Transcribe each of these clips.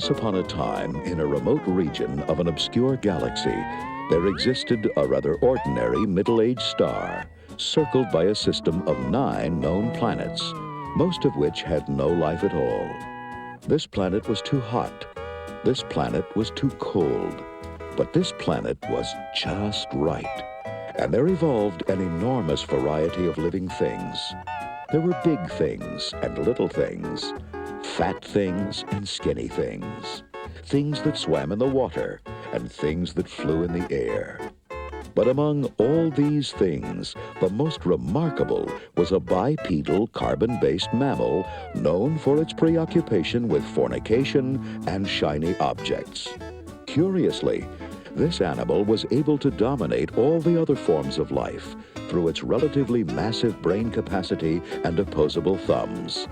Once upon a time, in a remote region of an obscure galaxy, there existed a rather ordinary middle-aged star, circled by a system of 9 known planets, most of which had no life at all. This planet was too hot. This planet was too cold. But this planet was just right. And there evolved an enormous variety of living things. There were big things and little things, fat things and skinny things, things that swam in the water and things that flew in the air. But among all these things, the most remarkable was a bipedal carbon-based mammal known for its preoccupation with fornication and shiny objects. Curiously, this animal was able to dominate all the other forms of life through its relatively massive brain capacity and opposable thumbs.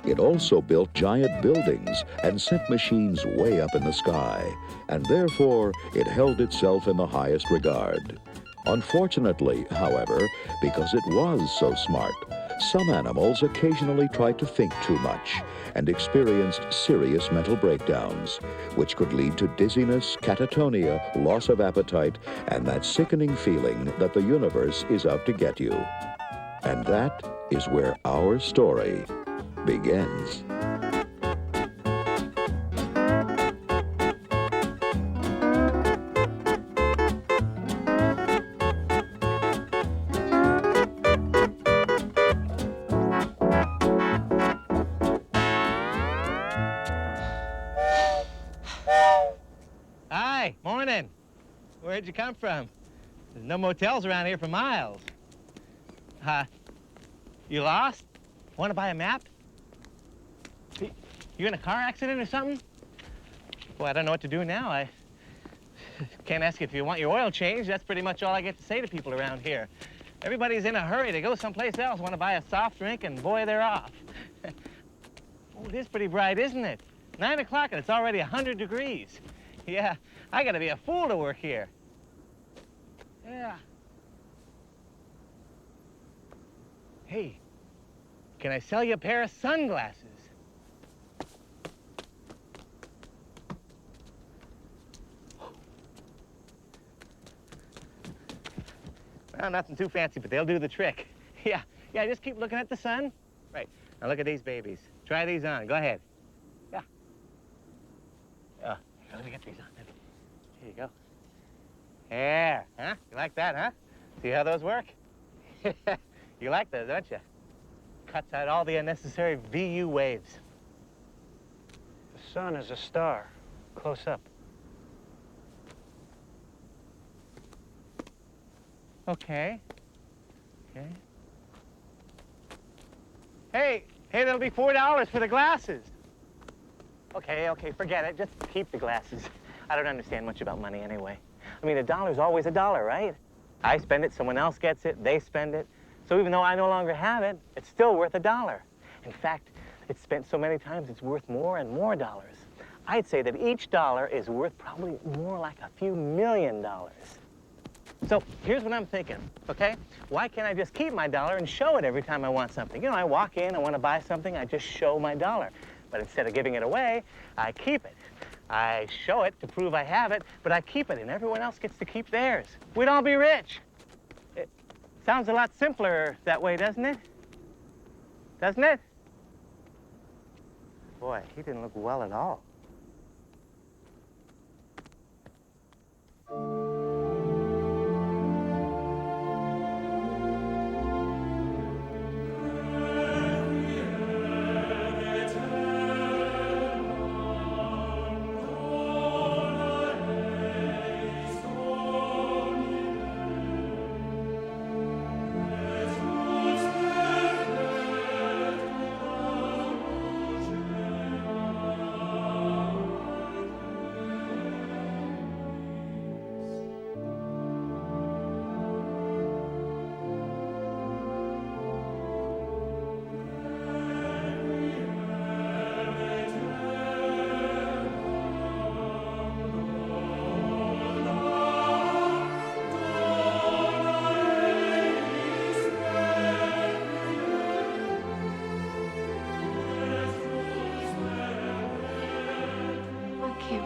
It also built giant buildings and sent machines way up in the sky, and therefore it held itself in the highest regard. Unfortunately, however, because it was so smart, some animals occasionally tried to think too much and experienced serious mental breakdowns, which could lead to dizziness, catatonia, loss of appetite, and that sickening feeling that the universe is out to get you. And that is where our story begins. Hi, morning. Where'd you come from? There's no motels around here for miles. You lost? Want to buy a map? You in a car accident or something? Boy, I don't know what to do now. I can't ask you if you want your oil changed. That's pretty much all I get to say to people around here. Everybody's in a hurry to go someplace else, want to buy a soft drink, and boy, they're off. Oh, it is pretty bright, isn't it? 9 o'clock and it's already 100 degrees. Yeah, I gotta be a fool to work here. Yeah. Hey, can I sell you a pair of sunglasses? Well, nothing too fancy, but they'll do the trick. Yeah, just keep looking at the sun. Right, now look at these babies. Try these on, go ahead. Yeah. Let me get these on. Here you go. There, huh? You like that, huh? See how those work? You like those, don't you? Cuts out all the unnecessary VU waves. The sun is a star. Close up. Okay. Hey, that'll be $4 for the glasses. Okay, forget it. Just keep the glasses. I don't understand much about money anyway. I mean, $1's always $1, right? I spend it, someone else gets it, they spend it. So even though I no longer have it, it's still worth $1. In fact, it's spent so many times it's worth more and more dollars. I'd say that each dollar is worth probably more like a few $1,000,000. So here's what I'm thinking, okay? Why can't I just keep my dollar and show it every time I want something? You know, I walk in, I want to buy something, I just show my dollar. But instead of giving it away, I keep it. I show it to prove I have it, but I keep it, and everyone else gets to keep theirs. We'd all be rich. It sounds a lot simpler that way, doesn't it? Doesn't it? Boy, he didn't look well at all.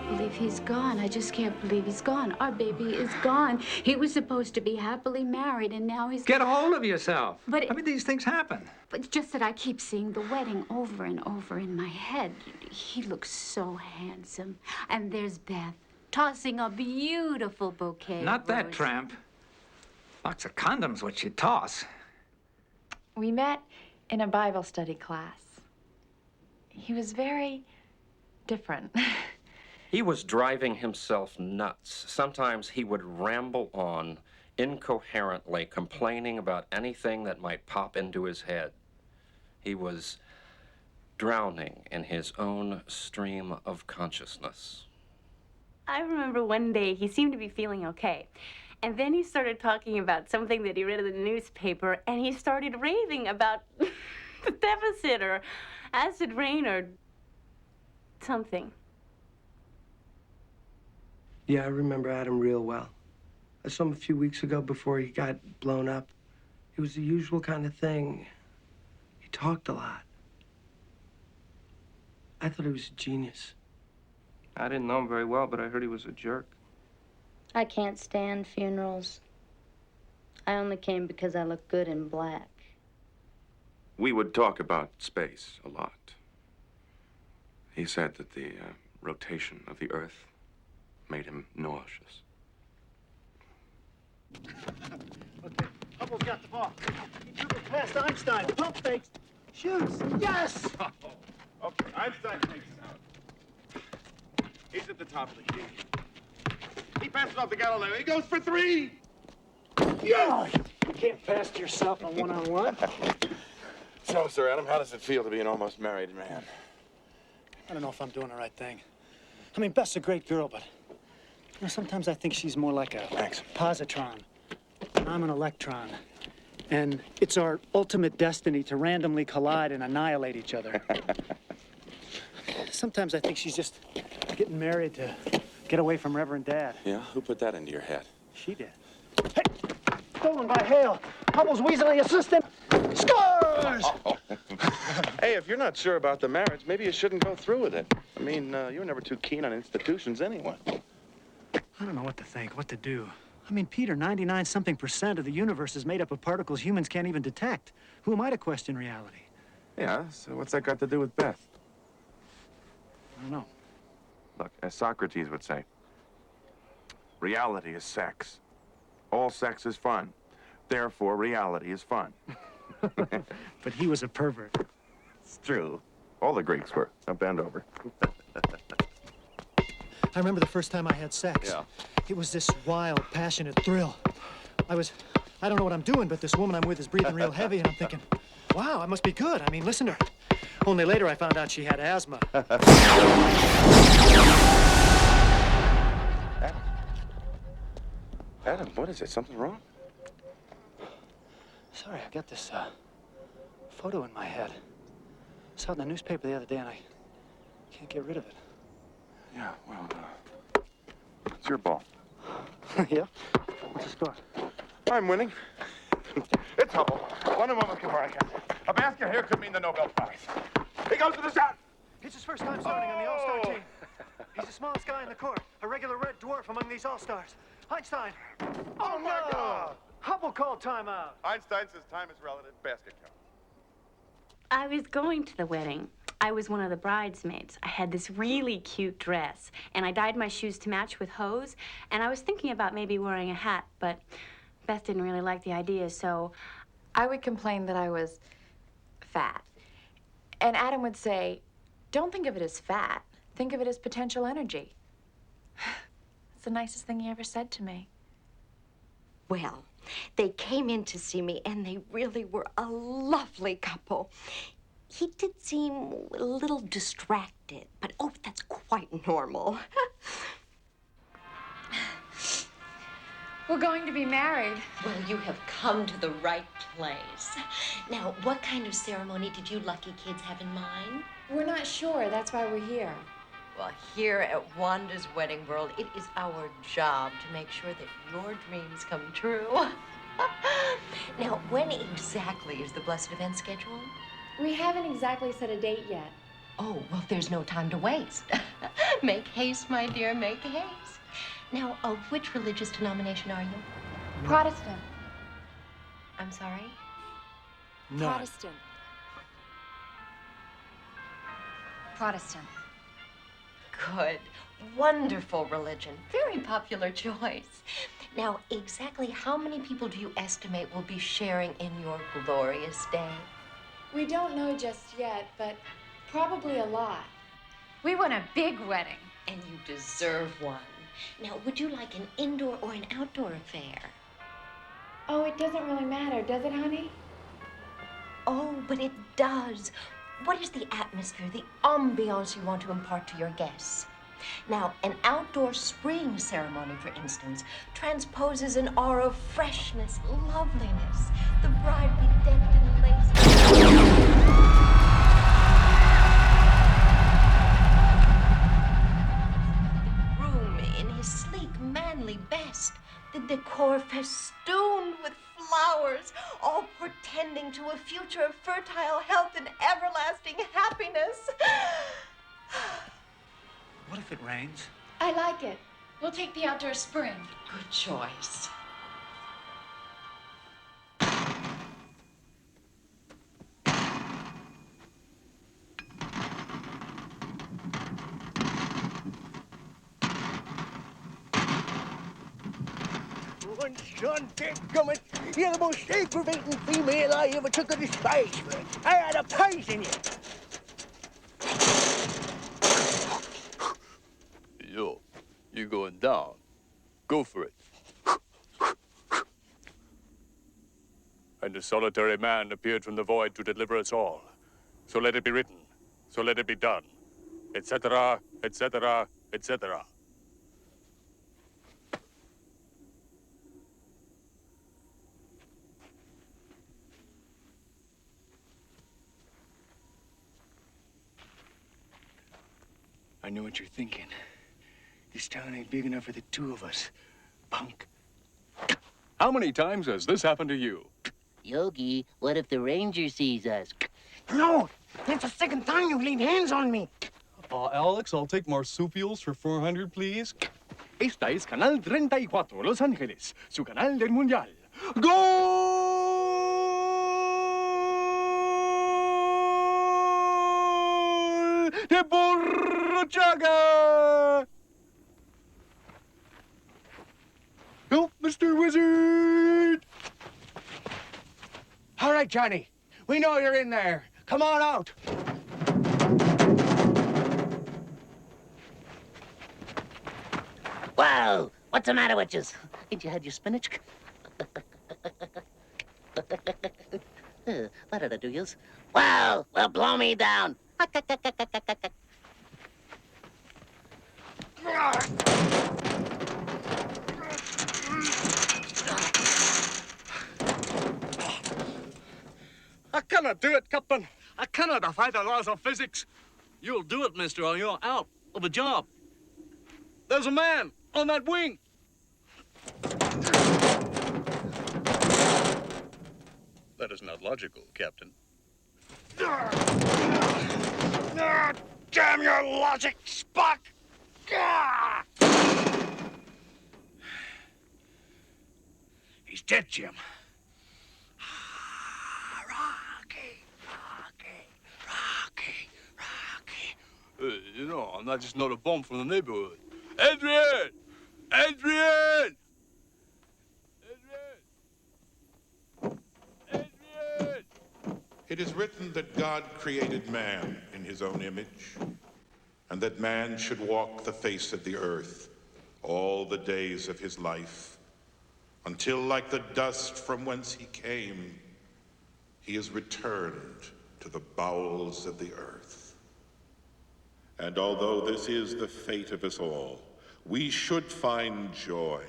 believe he's gone. I just can't believe he's gone. Our baby is gone. He was supposed to be happily married, and now he's... Get a hold of yourself. But I mean, these things happen. But it's just that I keep seeing the wedding over and over in my head. He looks so handsome. And there's Beth, tossing a beautiful bouquet. Not of that roses. tramp. Lots of condoms, what you toss. We met in a Bible study class. He was very different. He was driving himself nuts. Sometimes he would ramble on incoherently, complaining about anything that might pop into his head. He was drowning in his own stream of consciousness. I remember one day he seemed to be feeling okay. And then he started talking about something that he read in the newspaper, and he started raving about the deficit or acid rain or something. Yeah, I remember Adam real well. I saw him a few weeks ago before he got blown up. It was the usual kind of thing. He talked a lot. I thought he was a genius. I didn't know him very well, but I heard he was a jerk. I can't stand funerals. I only came because I look good in black. We would talk about space a lot. He said that the rotation of the Earth made him nauseous. Okay, Hubble's got the ball. He dribbles past Einstein. Pump fakes. Shoots. Yes! Okay, Einstein takes it out. He's at the top of the key. He passes off to Galileo. He goes for three! Yeah! You can't pass to yourself on one-on-one. So, Sir Adam, how does it feel to be an almost married man? I don't know if I'm doing the right thing. I mean, Beth's a great girl, but you know, sometimes I think she's more like a positron. And I'm an electron. And it's our ultimate destiny to randomly collide and annihilate each other. Sometimes I think she's just getting married to get away from Reverend Dad. Yeah? Who put that into your head? She did. Hey! Stolen by Hale. Hubble's weaselly assistant. Scores! Hey, if you're not sure about the marriage, maybe you shouldn't go through with it. I mean, you were never too keen on institutions anyway. I don't know what to think, what to do. I mean, Peter, 99-something% of the universe is made up of particles humans can't even detect. Who am I to question reality? Yeah, so what's that got to do with Beth? I don't know. Look, as Socrates would say, reality is sex. All sex is fun. Therefore, reality is fun. But he was a pervert. It's true. All the Greeks were. Now bend over. I remember the first time I had sex. Yeah. It was this wild, passionate thrill. I don't know what I'm doing, but this woman I'm with is breathing real heavy, and I'm thinking, wow, I must be good. I mean, listen to her. Only later I found out she had asthma. Adam, what is it? Something wrong? Sorry, I got this photo in my head. Saw it in the newspaper the other day, and I can't get rid of it. Yeah, well, it's your ball. Yeah? What's the score? I'm winning. It's Hubble. One woman before I can. A basket here could mean the Nobel Prize. He goes to the shot. It's his first time starting on the All-Star team. He's the smallest guy in the court, a regular red dwarf among these All-Stars. Einstein. Oh, my God. Hubble called timeout. Einstein says time is relative. Basket count. I was going to the wedding. I was one of the bridesmaids. I had this really cute dress, and I dyed my shoes to match with hose, and I was thinking about maybe wearing a hat, but Beth didn't really like the idea, so... I would complain that I was fat. And Adam would say, don't think of it as fat. Think of it as potential energy. It's the nicest thing he ever said to me. Well, they came in to see me, and they really were a lovely couple. He did seem a little distracted, but oh, that's quite normal. We're going to be married. Well, you have come to the right place. Now, what kind of ceremony did you lucky kids have in mind? We're not sure. That's why we're here. Well, here at Wanda's Wedding World, it is our job to make sure that your dreams come true. Now, when exactly is the blessed event scheduled? We haven't exactly set a date yet. Oh, well, there's no time to waste. Make haste, my dear, make haste. Now, of which religious denomination are you? Protestant. I'm sorry? None. Protestant. Protestant. Good. Wonderful religion. Very popular choice. Now, exactly how many people do you estimate will be sharing in your glorious day? We don't know just yet, but probably a lot. We want a big wedding. And you deserve one. Now, would you like an indoor or an outdoor affair? Oh, it doesn't really matter, does it, honey? Oh, but it does. What is the atmosphere, the ambiance you want to impart to your guests? Now, an outdoor spring ceremony, for instance, transposes an aura of freshness, loveliness. The bride be decked in lace. The groom in his sleek, manly best. The decor festooned with flowers, all portending to a future of fertile health and everlasting happiness. What if it rains? I like it. We'll take the outdoor spring. Good choice. Once John Pitt cometh, you're the most aggravating female I ever took a despise for. I had a poison you. Yo, you're going down. Go for it. And a solitary man appeared from the void to deliver us all. So let it be written. So let it be done. Etc., etc., etc. I know what you're thinking. This town ain't big enough for the two of us, punk. How many times has this happened to you? Yogi, what if the ranger sees us? No! That's the second time you've laid hands on me. Alex, I'll take marsupials for 400, please. Esta es Canal 34, Los Ángeles, su canal del mundial. ¡Gol! ¡De Borrachaga! Help, Mr. Wizard! All right, Johnny. We know you're in there. Come on out. Whoa! What's the matter with you? Ain't you had your spinach? What did I do, yous? Wow! Well, blow me down. I cannot do it, Captain. I cannot defy the laws of physics. You'll do it, mister, or you're out of a job. There's a man on that wing. That is not logical, Captain. Damn your logic, Spock! He's dead, Jim. You know, I'm not just another bum from the neighborhood. Adrian! Adrian! It is written that God created man in his own image, and that man should walk the face of the earth all the days of his life, until, like the dust from whence he came, he is returned to the bowels of the earth. And although this is the fate of us all, we should find joy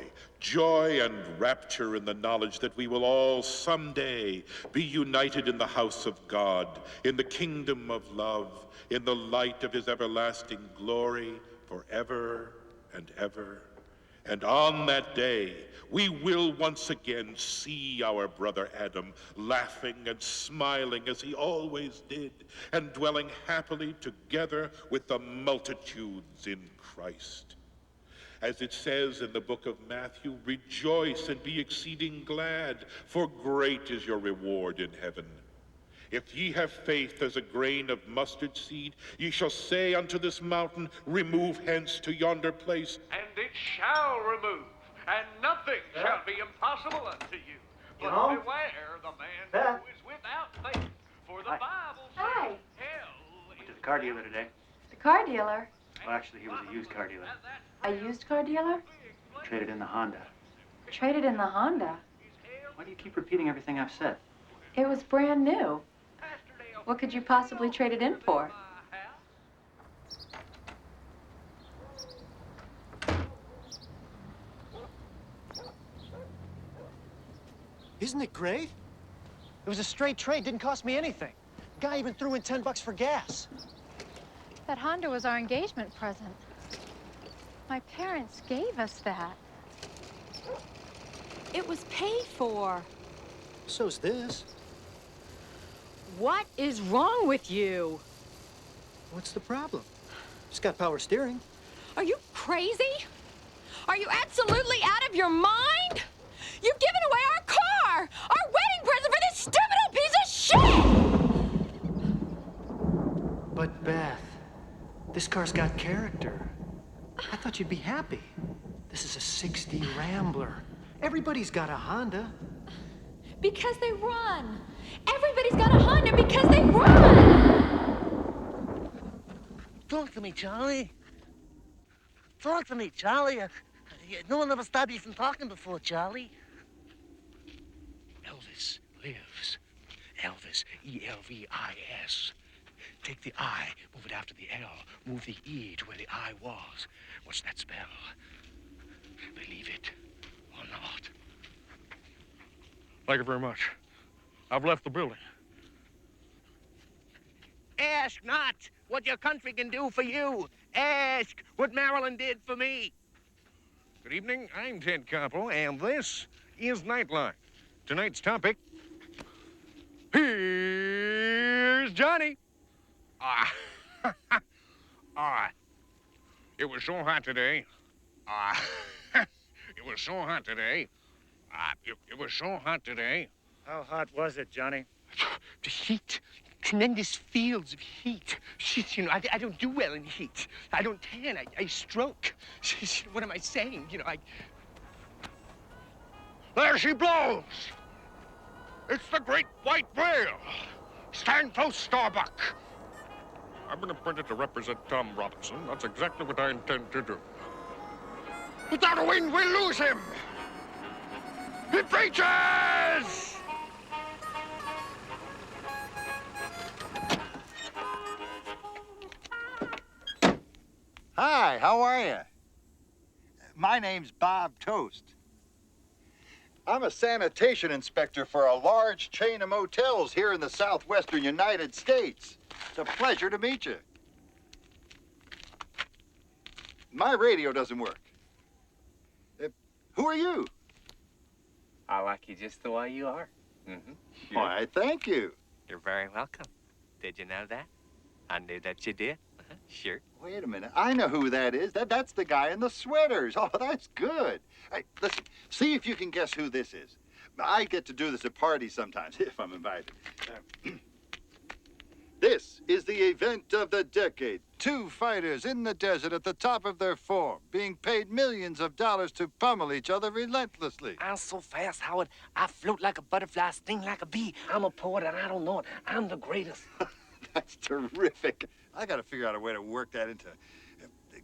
and rapture in the knowledge that we will all someday be united in the house of God, in the kingdom of love, in the light of his everlasting glory forever and ever. And on that day, we will once again see our brother Adam laughing and smiling as he always did, and dwelling happily together with the multitudes in Christ. As it says in the book of Matthew, rejoice and be exceeding glad, for great is your reward in heaven. If ye have faith as a grain of mustard seed, ye shall say unto this mountain, remove hence to yonder place. And it shall remove, and nothing shall be impossible unto you. But beware the man who is without faith, for the Bible says hell Went to the car dealer today. The car dealer? Well, actually, he was a used car dealer. A used car dealer? Traded in the Honda. Traded in the Honda? Why do you keep repeating everything I've said? It was brand new. What could you possibly trade it in for? Isn't it great? It was a straight trade, didn't cost me anything. The guy even threw in $10 for gas. That Honda was our engagement present. My parents gave us that. It was paid for. So's this. What is wrong with you? What's the problem? It's got power steering. Are you crazy? Are you absolutely out of your mind? You've given away our car! Our wedding present for this stupid old piece of shit! But Beth, this car's got character. I thought you'd be happy. This is a 60 Rambler. Everybody's got a Honda. Because they run. Everybody's got a Honda because they run! Talk to me, Charlie. Talk to me, Charlie. No one ever stopped you from talking before, Charlie. Elvis lives. Elvis, E-L-V-I-S. Take the I, move it after the L. Move the E to where the I was. What's that spell? Believe it or not. Thank you very much. I've left the building. Ask not what your country can do for you. Ask what Maryland did for me. Good evening, I'm Ted Koppel, and this is Nightline. Tonight's topic, here's Johnny. It was so hot today. It was so hot today. It was so hot today. How hot was it, Johnny? The heat. Tremendous fields of heat. You know, I don't do well in heat. I don't tan. I stroke. What am I saying? You know, There she blows! It's the great white whale! Stand close, Starbuck! I've been appointed to represent Tom Robinson. That's exactly what I intend to do. Without a wind, we'll lose him! It reaches! Hi, how are you? My name's Bob Toast. I'm a sanitation inspector for a large chain of motels here in the southwestern United States. It's a pleasure to meet you. My radio doesn't work. Who are you? I like you just the way you are. Mm-hmm. Why, thank you. You're very welcome. Did you know that? I knew that you did. Sure. Wait a minute. I know who that is. That's the guy in the sweaters. Oh, that's good. Hey, listen, see if you can guess who this is. I get to do this at parties sometimes, if I'm invited. This is the event of the decade. Two fighters in the desert at the top of their form, being paid millions of dollars to pummel each other relentlessly. I'm so fast, Howard. I float like a butterfly, sting like a bee. I'm a poet and I don't know it. I'm the greatest. That's terrific. I gotta figure out a way to work that into...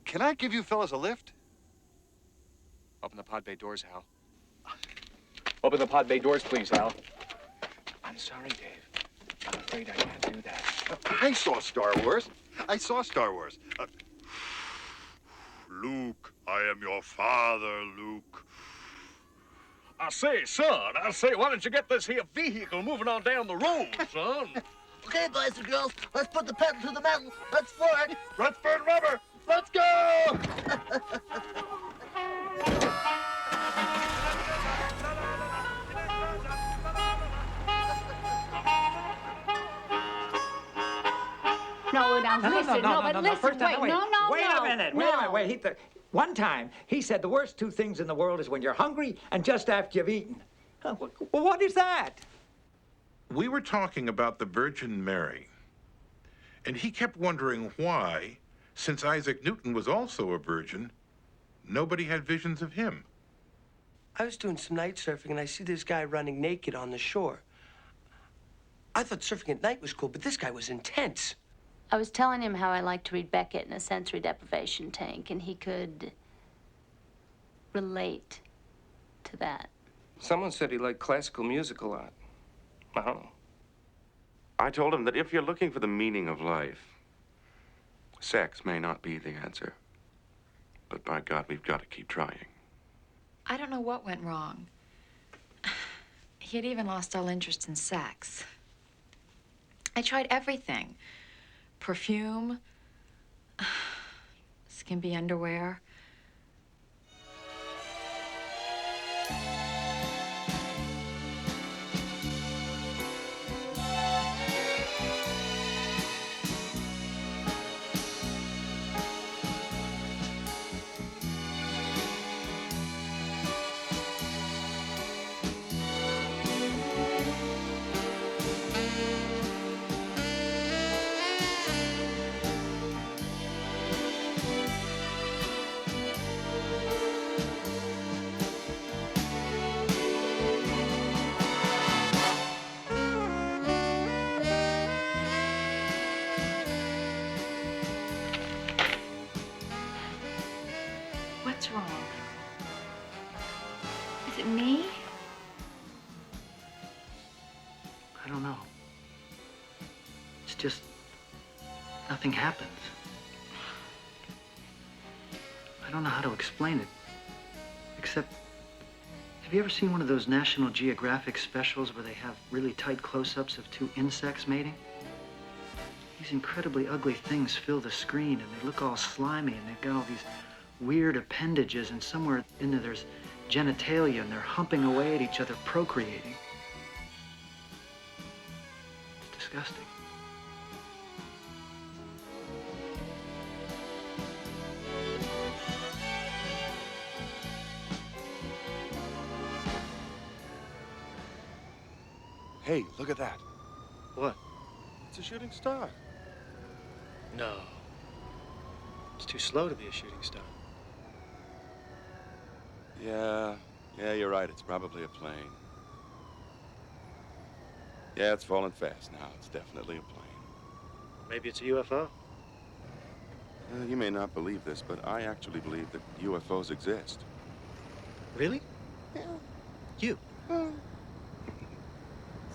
Can I give you fellas a lift? Open the pod bay doors, Hal. Open the pod bay doors, please, Hal. I'm sorry, Dave. I'm afraid I can't do that. I saw Star Wars. Luke, I am your father, Luke. I say, son, why don't you get this here vehicle moving on down the road, son? Okay, boys and girls, let's put the pedal to the metal. Let's fly. Let's burn rubber. Let's go! listen, Listen, wait, wait, no, wait no, a minute, no. wait. One time, he said the worst two things in the world is when you're hungry and just after you've eaten. Well, what is that? We were talking about the Virgin Mary, and he kept wondering why, since Isaac Newton was also a virgin, nobody had visions of him. I was doing some night surfing, and I see this guy running naked on the shore. I thought surfing at night was cool, but this guy was intense. I was telling him how I like to read Beckett in a sensory deprivation tank, and he could relate to that. Someone said he liked classical music a lot. I don't know. I told him that if you're looking for the meaning of life, sex may not be the answer. But by God, we've got to keep trying. I don't know what went wrong. He had even lost all interest in sex. I tried everything. Perfume, skimpy underwear. What's wrong? Is it me? I don't know. It's just nothing happens. I don't know how to explain it. Except, have you ever seen one of those National Geographic specials where they have really tight close-ups of two insects mating? These incredibly ugly things fill the screen, and they look all slimy, and they've got all these weird appendages, and somewhere in there there's genitalia, and they're humping away at each other, procreating. It's disgusting. Hey, look at that. What? It's a shooting star. No. It's too slow to be a shooting star. Yeah, you're right. It's probably a plane. Yeah, it's falling fast now. It's definitely a plane. Maybe it's a UFO. You may not believe this, but I actually believe that UFOs exist. Really? Yeah. You?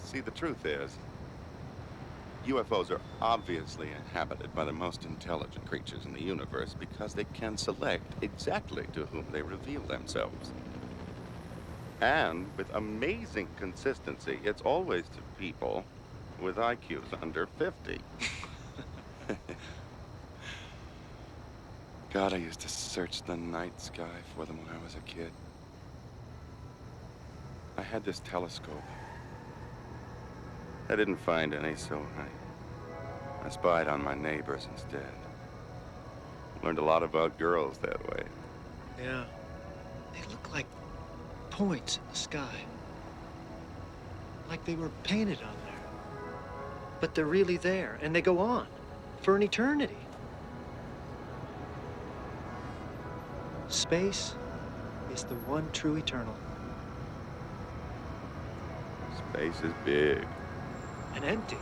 See, the truth is, UFOs are obviously inhabited by the most intelligent creatures in the universe because they can select exactly to whom they reveal themselves. And with amazing consistency, it's always to people with IQs under 50. God, I used to search the night sky for them when I was a kid. I had this telescope. I didn't find any, so I spied on my neighbors instead. Learned a lot about girls that way. Yeah. They look like points in the sky. Like they were painted on there. But they're really there, and they go on for an eternity. Space is the one true eternal. Space is big. And empty.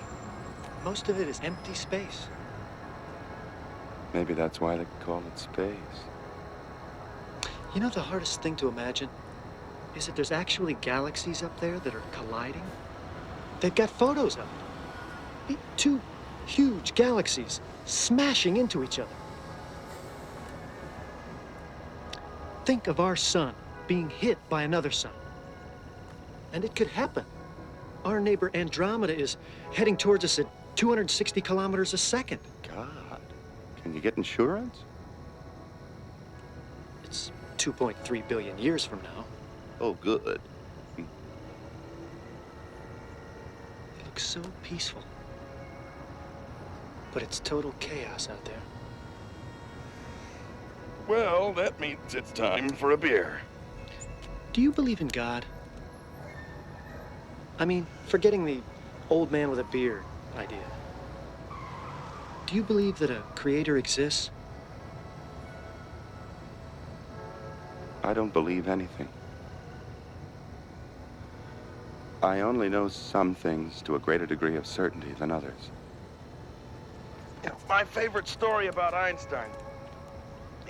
Most of it is empty space. Maybe that's why they call it space. You know, the hardest thing to imagine is that there's actually galaxies up there that are colliding. They've got photos of it. Two huge galaxies smashing into each other. Think of our sun being hit by another sun. And it could happen. Our neighbor Andromeda is heading towards us at 260 kilometers a second. God, can you get insurance? It's 2.3 billion years from now. Oh, good. It looks so peaceful. but it's total chaos out there. Well, that means it's time for a beer. Do you believe in God? I mean, forgetting the old man with a beard idea. Do you believe that a creator exists? I don't believe anything. I only know some things to a greater degree of certainty than others. My favorite story about Einstein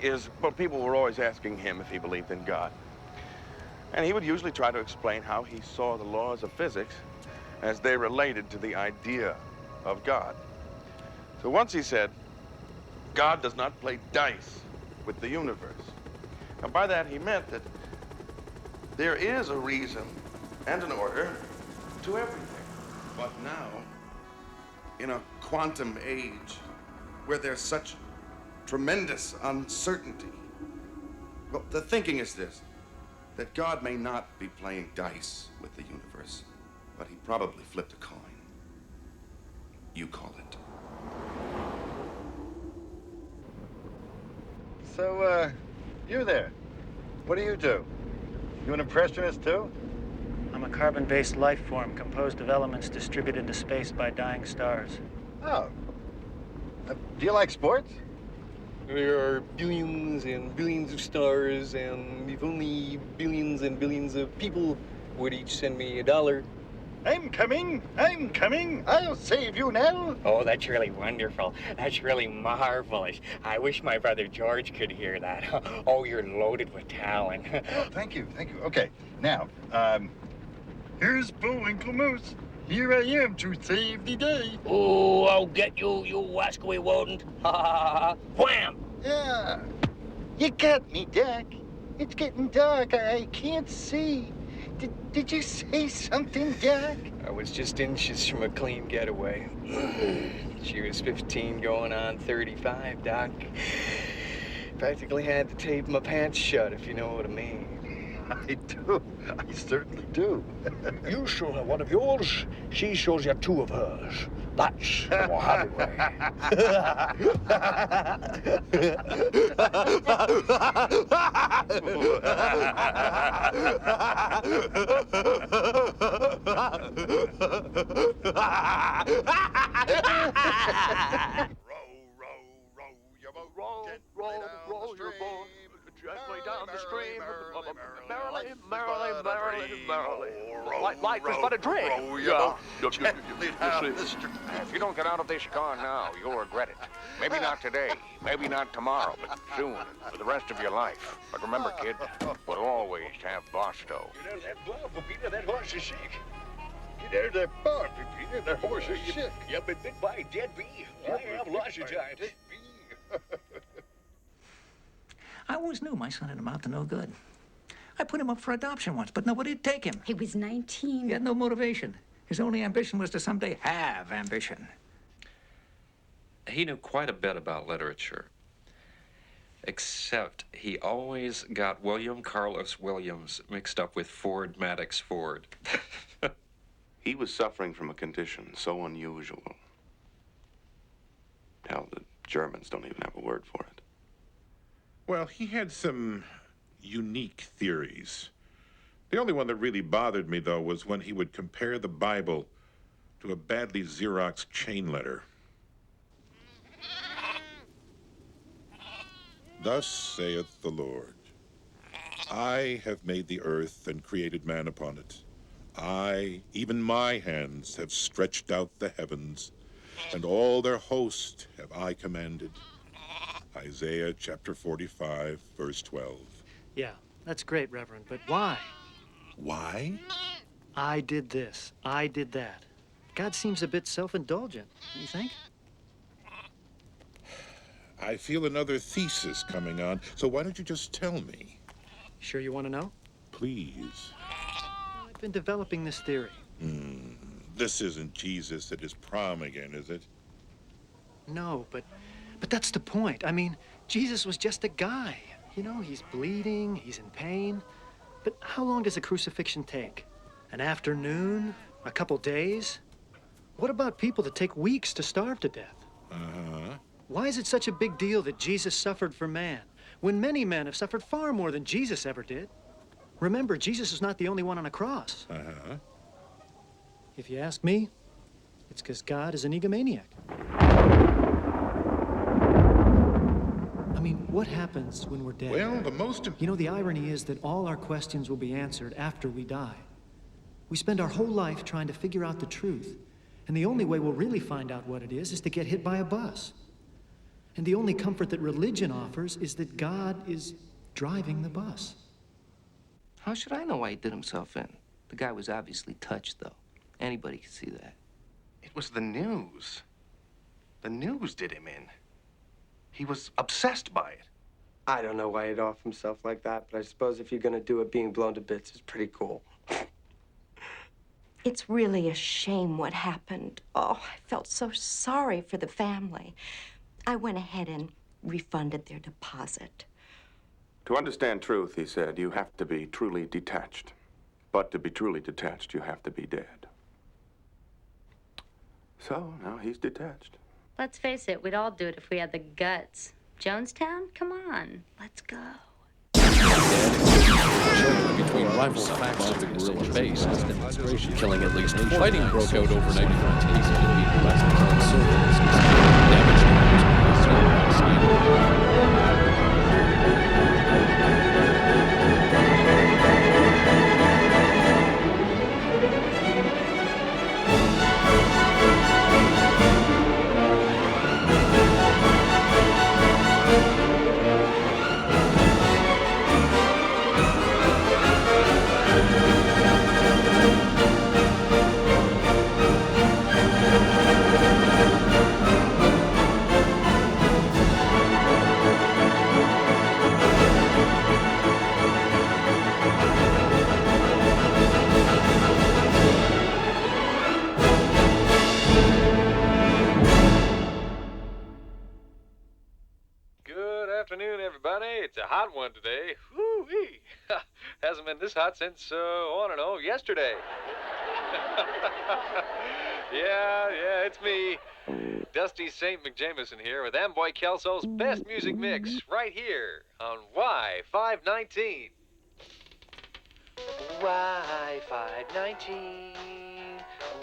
is, well, people were always asking him if he believed in God. And he would usually try to explain how he saw the laws of physics as they related to the idea of God. So once he said, God does not play dice with the universe. And by that he meant that there is a reason and an order to everything. But now, in a quantum age where there's such tremendous uncertainty, well, the thinking is this, that God may not be playing dice with the universe, but he probably flipped a coin. You call it. So, you there. What do? You an impressionist, too? I'm a carbon-based life form composed of elements distributed into space by dying stars. Oh. Do you like sports? There are billions and billions of stars, and if only billions and billions of people would each send me $1. I'm coming. I'll save you now. Oh, that's really wonderful. That's really marvelous. I wish my brother George could hear that. Oh, you're loaded with talent. Oh, thank you. Okay, now, here's Bullwinkle Moose. Here I am to save the day. Oh, I'll get you, you wascally rodent. Ha ha ha. Wham! Yeah. You got me, Doc. It's getting dark. I can't see. Did you say something, Doc? I was just inches from a clean getaway. She was 15 going on 35, Doc. Practically had to tape my pants shut, if you know what I mean. I do. I certainly do. You show her one of yours, she shows you two of hers. That's the Mojave way. Row your boat gently down the stream. Merrily. Life is but a dream. If you don't get out of this car now, you'll regret it. Maybe not today, maybe not tomorrow, but soon, for the rest of your life. But remember, kid, we'll always have Boston. Get out of that bar, Peter, that horse is sick. Get out of that bar, Peter, that horse is sick. You've been bit by a dead bee. I have lots of times. I always knew my son had amount to no good. I put him up for adoption once, but nobody'd take him. He was 19. He had no motivation. His only ambition was to someday have ambition. He knew quite a bit about literature, except he always got William Carlos Williams mixed up with Ford Maddox Ford. He was suffering from a condition so unusual. Hell, the Germans don't even have a word for it. Well, he had some unique theories. The only one that really bothered me, though, was when he would compare the Bible to a badly Xeroxed chain letter. Thus saith the Lord, I have made the earth and created man upon it. I, even my hands, have stretched out the heavens, and all their host have I commanded. Isaiah chapter 45, verse 12. Yeah, that's great, Reverend, but why? Why? I did this, I did that. God seems a bit self-indulgent, don't you think? I feel another thesis coming on, so why don't you just tell me? Sure you want to know? Please. I've been developing this theory. This isn't Jesus at his prom again, is it? No, but that's the point. I mean, Jesus was just a guy. You know, he's bleeding, he's in pain. But how long does a crucifixion take? An afternoon? A couple days? What about people that take weeks to starve to death? Why is it such a big deal that Jesus suffered for man, when many men have suffered far more than Jesus ever did? Remember, Jesus is not the only one on a cross. If you ask me, it's because God is an egomaniac. I mean, what happens when we're dead? Well, You know, the irony is that all our questions will be answered after we die. We spend our whole life trying to figure out the truth, and the only way we'll really find out what it is to get hit by a bus. And the only comfort that religion offers is that God is driving the bus. How should I know why he did himself in? The guy was obviously touched, though. Anybody can see that. It was the news. The news did him in. He was obsessed by it. I don't know why he'd off himself like that, but I suppose if you're gonna do it, being blown to bits is pretty cool. It's really a shame what happened. Oh, I felt so sorry for the family. I went ahead and refunded their deposit. To understand truth, he said, you have to be truly detached. But to be truly detached, you have to be dead. So now he's detached. Let's face it, we'd all do it if we had the guts. Jonestown? Come on, let's go. Between rival factions of the guerrilla base as demonstration, killing at least 4 fighting broke out overnight from Tasty to beat West conservatives. It's a hot one today. Woo-wee. Hasn't been this hot since, I don't know, yesterday. Yeah, it's me. Dusty St. McJameson here with Amboy Kelso's best music mix right here on Y519. Y519.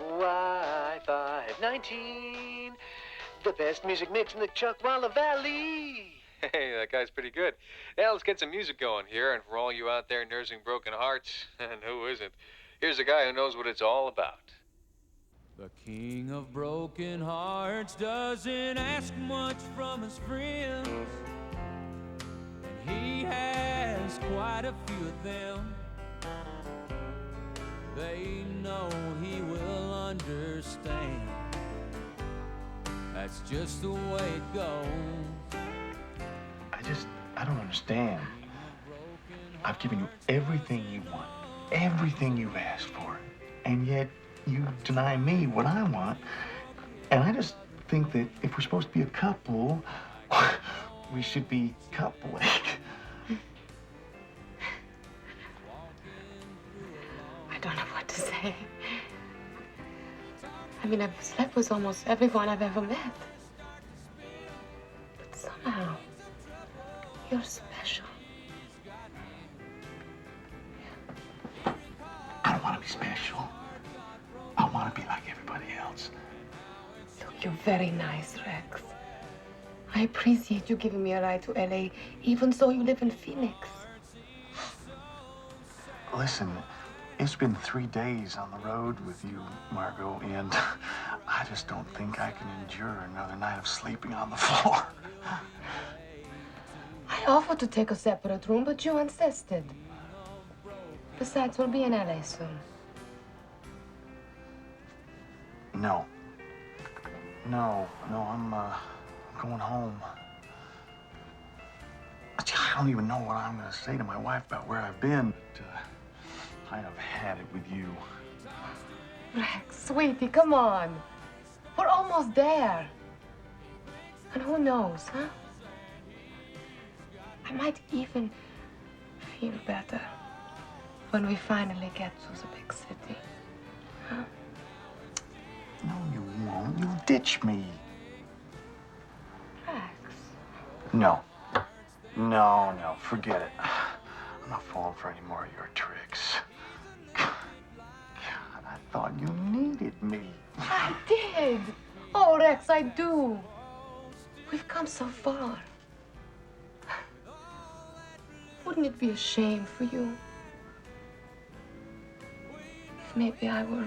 Y519. The best music mix in the Chuckwalla Valley. Hey, that guy's pretty good. Now let's get some music going here, and for all you out there nursing broken hearts, and who isn't, here's a guy who knows what it's all about. The king of broken hearts doesn't ask much from his friends, and he has quite a few of them. They know he will understand. That's just the way it goes. I don't understand. I've given you everything you want, everything you've asked for, and yet you deny me what I want. And I just think that if we're supposed to be a couple, we should be coupling. I don't know what to say. I mean, I've slept with almost everyone I've ever met. But somehow, you're special. I don't want to be special. I want to be like everybody else. Look, you're very nice, Rex. I appreciate you giving me a ride to LA, even though you live in Phoenix. Listen, it's been 3 days on the road with you, Margot, and I just don't think I can endure another night of sleeping on the floor. I offered to take a separate room, but you insisted. Besides, we'll be in LA soon. No, I'm going home. I don't even know what I'm going to say to my wife about where I've been. I have had it with you. Rex, sweetie, come on. We're almost there. And who knows, huh? I might even feel better when we finally get to the big city. Huh? No, you won't. You'll ditch me. No. No, forget it. I'm not falling for any more of your tricks. God, I thought you needed me. I did. Oh, Rex, I do. We've come so far. Wouldn't it be a shame for you if maybe I were...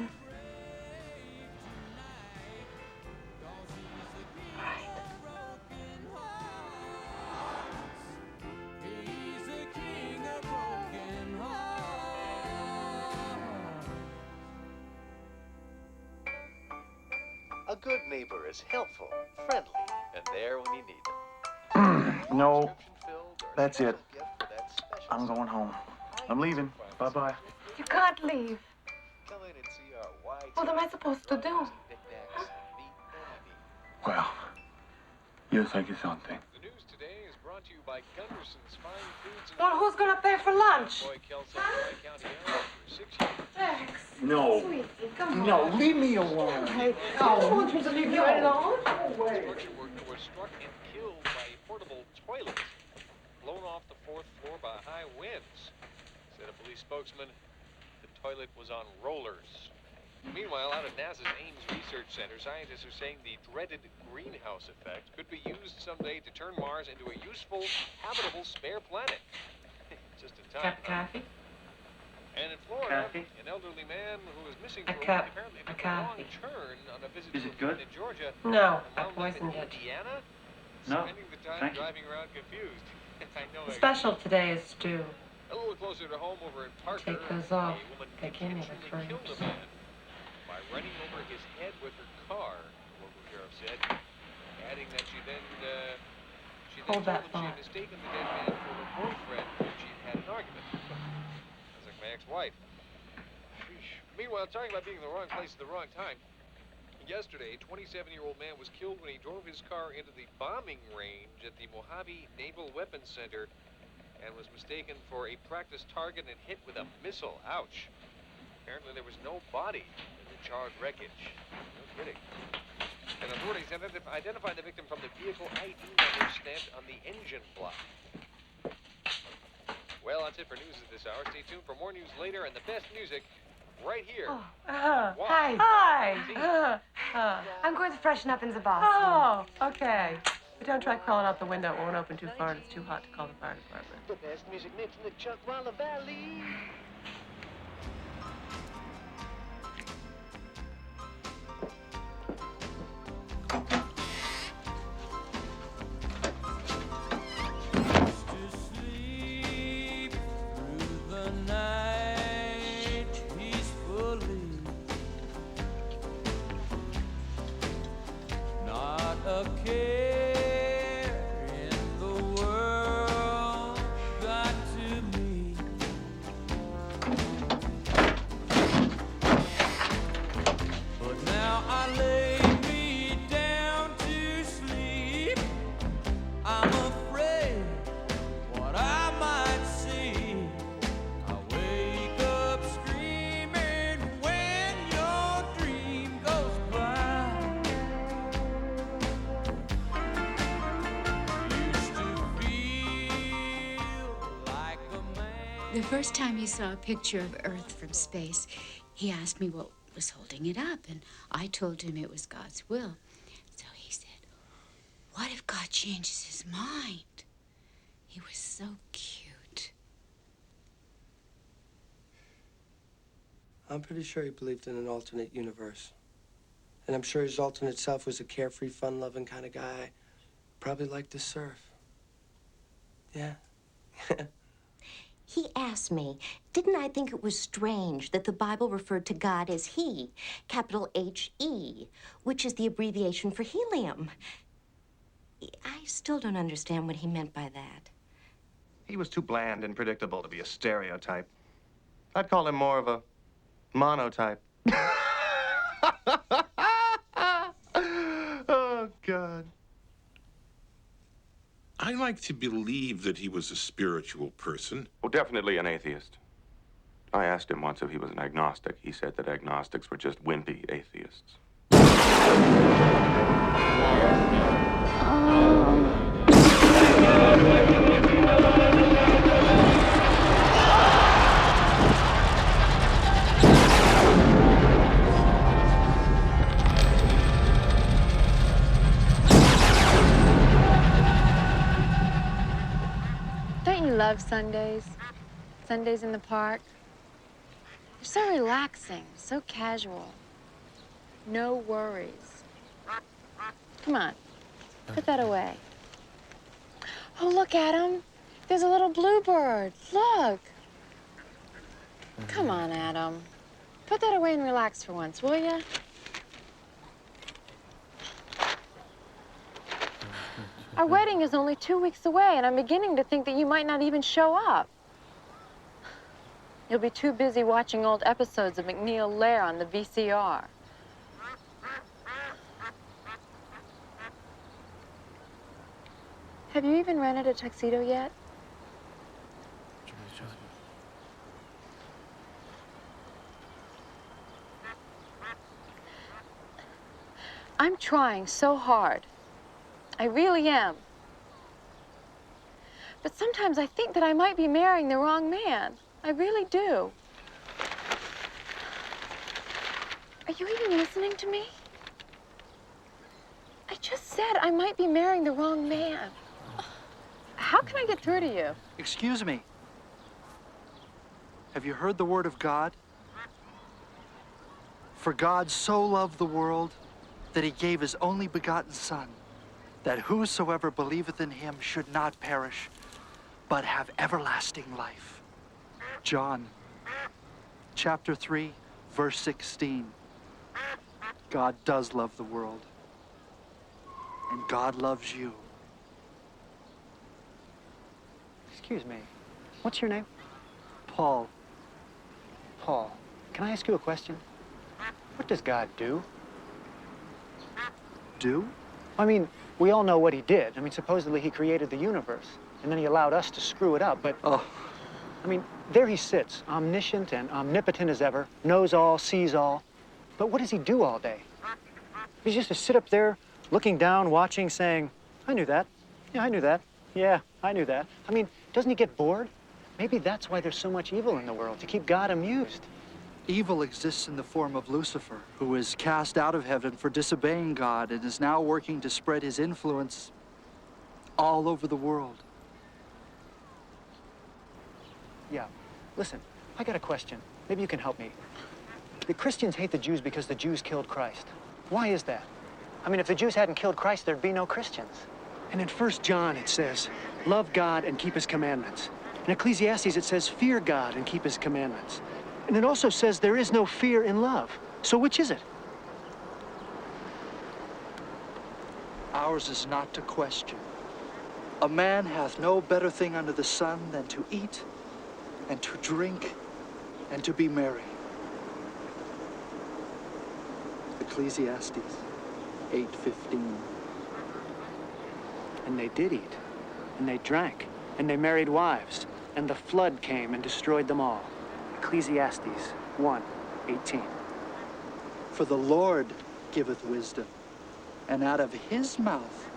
A good neighbor is helpful, friendly, and there when you need them. No, that's it. I'm going home. I'm leaving. Bye-bye. You can't leave. Come in and see our wide... What am I supposed to do? Well, you think of something. The news today is brought to you by Gunderson's Fine Foods and... Well, who's gonna pay for lunch? Boy, Kelsey, County for 6 years. Rex. No. Sweetie, come on. No, leave me alone. I don't want you to leave you alone. Construction worker was struck and killed by a portable toilet blown off the 4th floor by high winds. Said a police spokesman, the toilet was on rollers. Meanwhile, out at NASA's Ames Research Center, scientists are saying the dreaded greenhouse effect could be used someday to turn Mars into a useful, habitable spare planet. Just in time. Cup of coffee? And in Florida, Coffee? an elderly man who was missing A for a cup. week apparently A took a long coffee. turn on a visit Is to it a good? friend in Georgia. No, and I wound up in poisoned it. Indiana, No, spending the time thank you. driving around confused. I know. The special today is stew. A little closer to home over in Parker, Take those off. a woman They gave me the intentionally killed a fruits. man by running over his head with her car, the local sheriff said, adding that she then Hold told that him she thought. had mistaken the dead man for her boyfriend when she had had an argument. Sounds like my ex-wife. Sheesh. Meanwhile, talking about being in the wrong place at the wrong time, yesterday, a 27-year-old man was killed when he drove his car into the bombing range at the Mojave Naval Weapons Center and was mistaken for a practice target and hit with a missile. Ouch. Apparently there was no body in the charred wreckage. No kidding. And authorities identified the victim from the vehicle ID number stamped on the engine block. Well, that's it for news at this hour. Stay tuned for more news later and the best music right here. Oh, hi. I'm going to freshen up in the bath. Oh, okay. But don't try crawling out the window. It won't open too far and it's too hot to call the fire department. The best music mix in the Chuckwalla Valley. The first time he saw a picture of Earth from space, he asked me what was holding it up, and I told him it was God's will. So he said, what if God changes his mind? He was so cute. I'm pretty sure he believed in an alternate universe. And I'm sure his alternate self was a carefree, fun-loving kind of guy. Probably liked to surf. Yeah. He asked me, didn't I think it was strange that the Bible referred to God as He, capital H-E, which is the abbreviation for helium. I still don't understand what he meant by that. He was too bland and predictable to be a stereotype. I'd call him more of a monotype. Oh, God. I like to believe that he was a spiritual person. Well, definitely an atheist. I asked him once if he was an agnostic. He said that agnostics were just wimpy atheists. Don't you love Sundays? Sundays in the park? They're so relaxing, so casual. No worries. Come on, put that away. Oh, look, Adam. There's a little bluebird. Look. Come on, Adam. Put that away and relax for once, will ya? Our wedding is only 2 weeks away, and I'm beginning to think that you might not even show up. You'll be too busy watching old episodes of McNeil Lair on the VCR. Have you even rented a tuxedo yet? I'm trying so hard. I really am. But sometimes I think that I might be marrying the wrong man. I really do. Are you even listening to me? I just said I might be marrying the wrong man. How can I get through to you? Excuse me. Have you heard the word of God? For God so loved the world that he gave his only begotten Son, that whosoever believeth in him should not perish, but have everlasting life. John, chapter 3, verse 16. God does love the world, and God loves you. Excuse me. What's your name? Paul. Paul. Can I ask you a question? What does God do? Do? I mean, we all know what he did. I mean, supposedly he created the universe, and then he allowed us to screw it up, but... Oh. I mean, there he sits, omniscient and omnipotent as ever, knows all, sees all. But what does he do all day? He's just to sit up there, looking down, watching, saying, I knew that. Yeah, I knew that. Yeah, I knew that. I mean, doesn't he get bored? Maybe that's why there's so much evil in the world, to keep God amused. Evil exists in the form of Lucifer, who is cast out of heaven for disobeying God and is now working to spread his influence all over the world. Yeah. Listen, I got a question. Maybe you can help me. The Christians hate the Jews because the Jews killed Christ. Why is that? I mean, if the Jews hadn't killed Christ, there'd be no Christians. And in 1 John, it says, love God and keep his commandments. In Ecclesiastes, it says, fear God and keep his commandments. And it also says there is no fear in love. So which is it? Ours is not to question. A man hath no better thing under the sun than to eat and to drink and to be merry. Ecclesiastes 8:15. And they did eat, and they drank, and they married wives, and the flood came and destroyed them all. Ecclesiastes 1:18. For the Lord giveth wisdom, and out of his mouth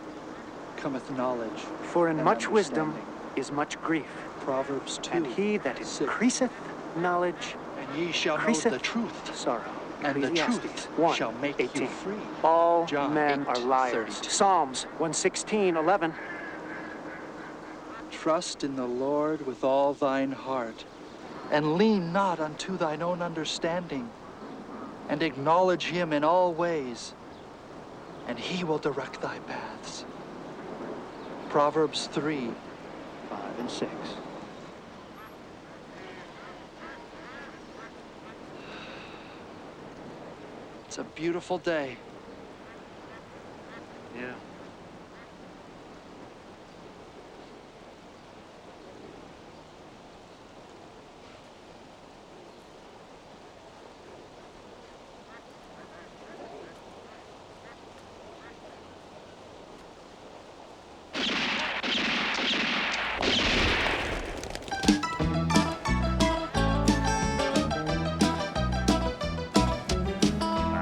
cometh knowledge. For in much wisdom is much grief. Proverbs 2. And he that increaseth knowledge, and ye shall know the truth, sorrow. and the truth shall make 18. you free. All John men are liars. 8:32. Psalms 116:11. Trust in the Lord with all thine heart, and lean not unto thine own understanding, and acknowledge him in all ways, and he will direct thy paths. Proverbs 3:5 and 6. It's a beautiful day. Yeah.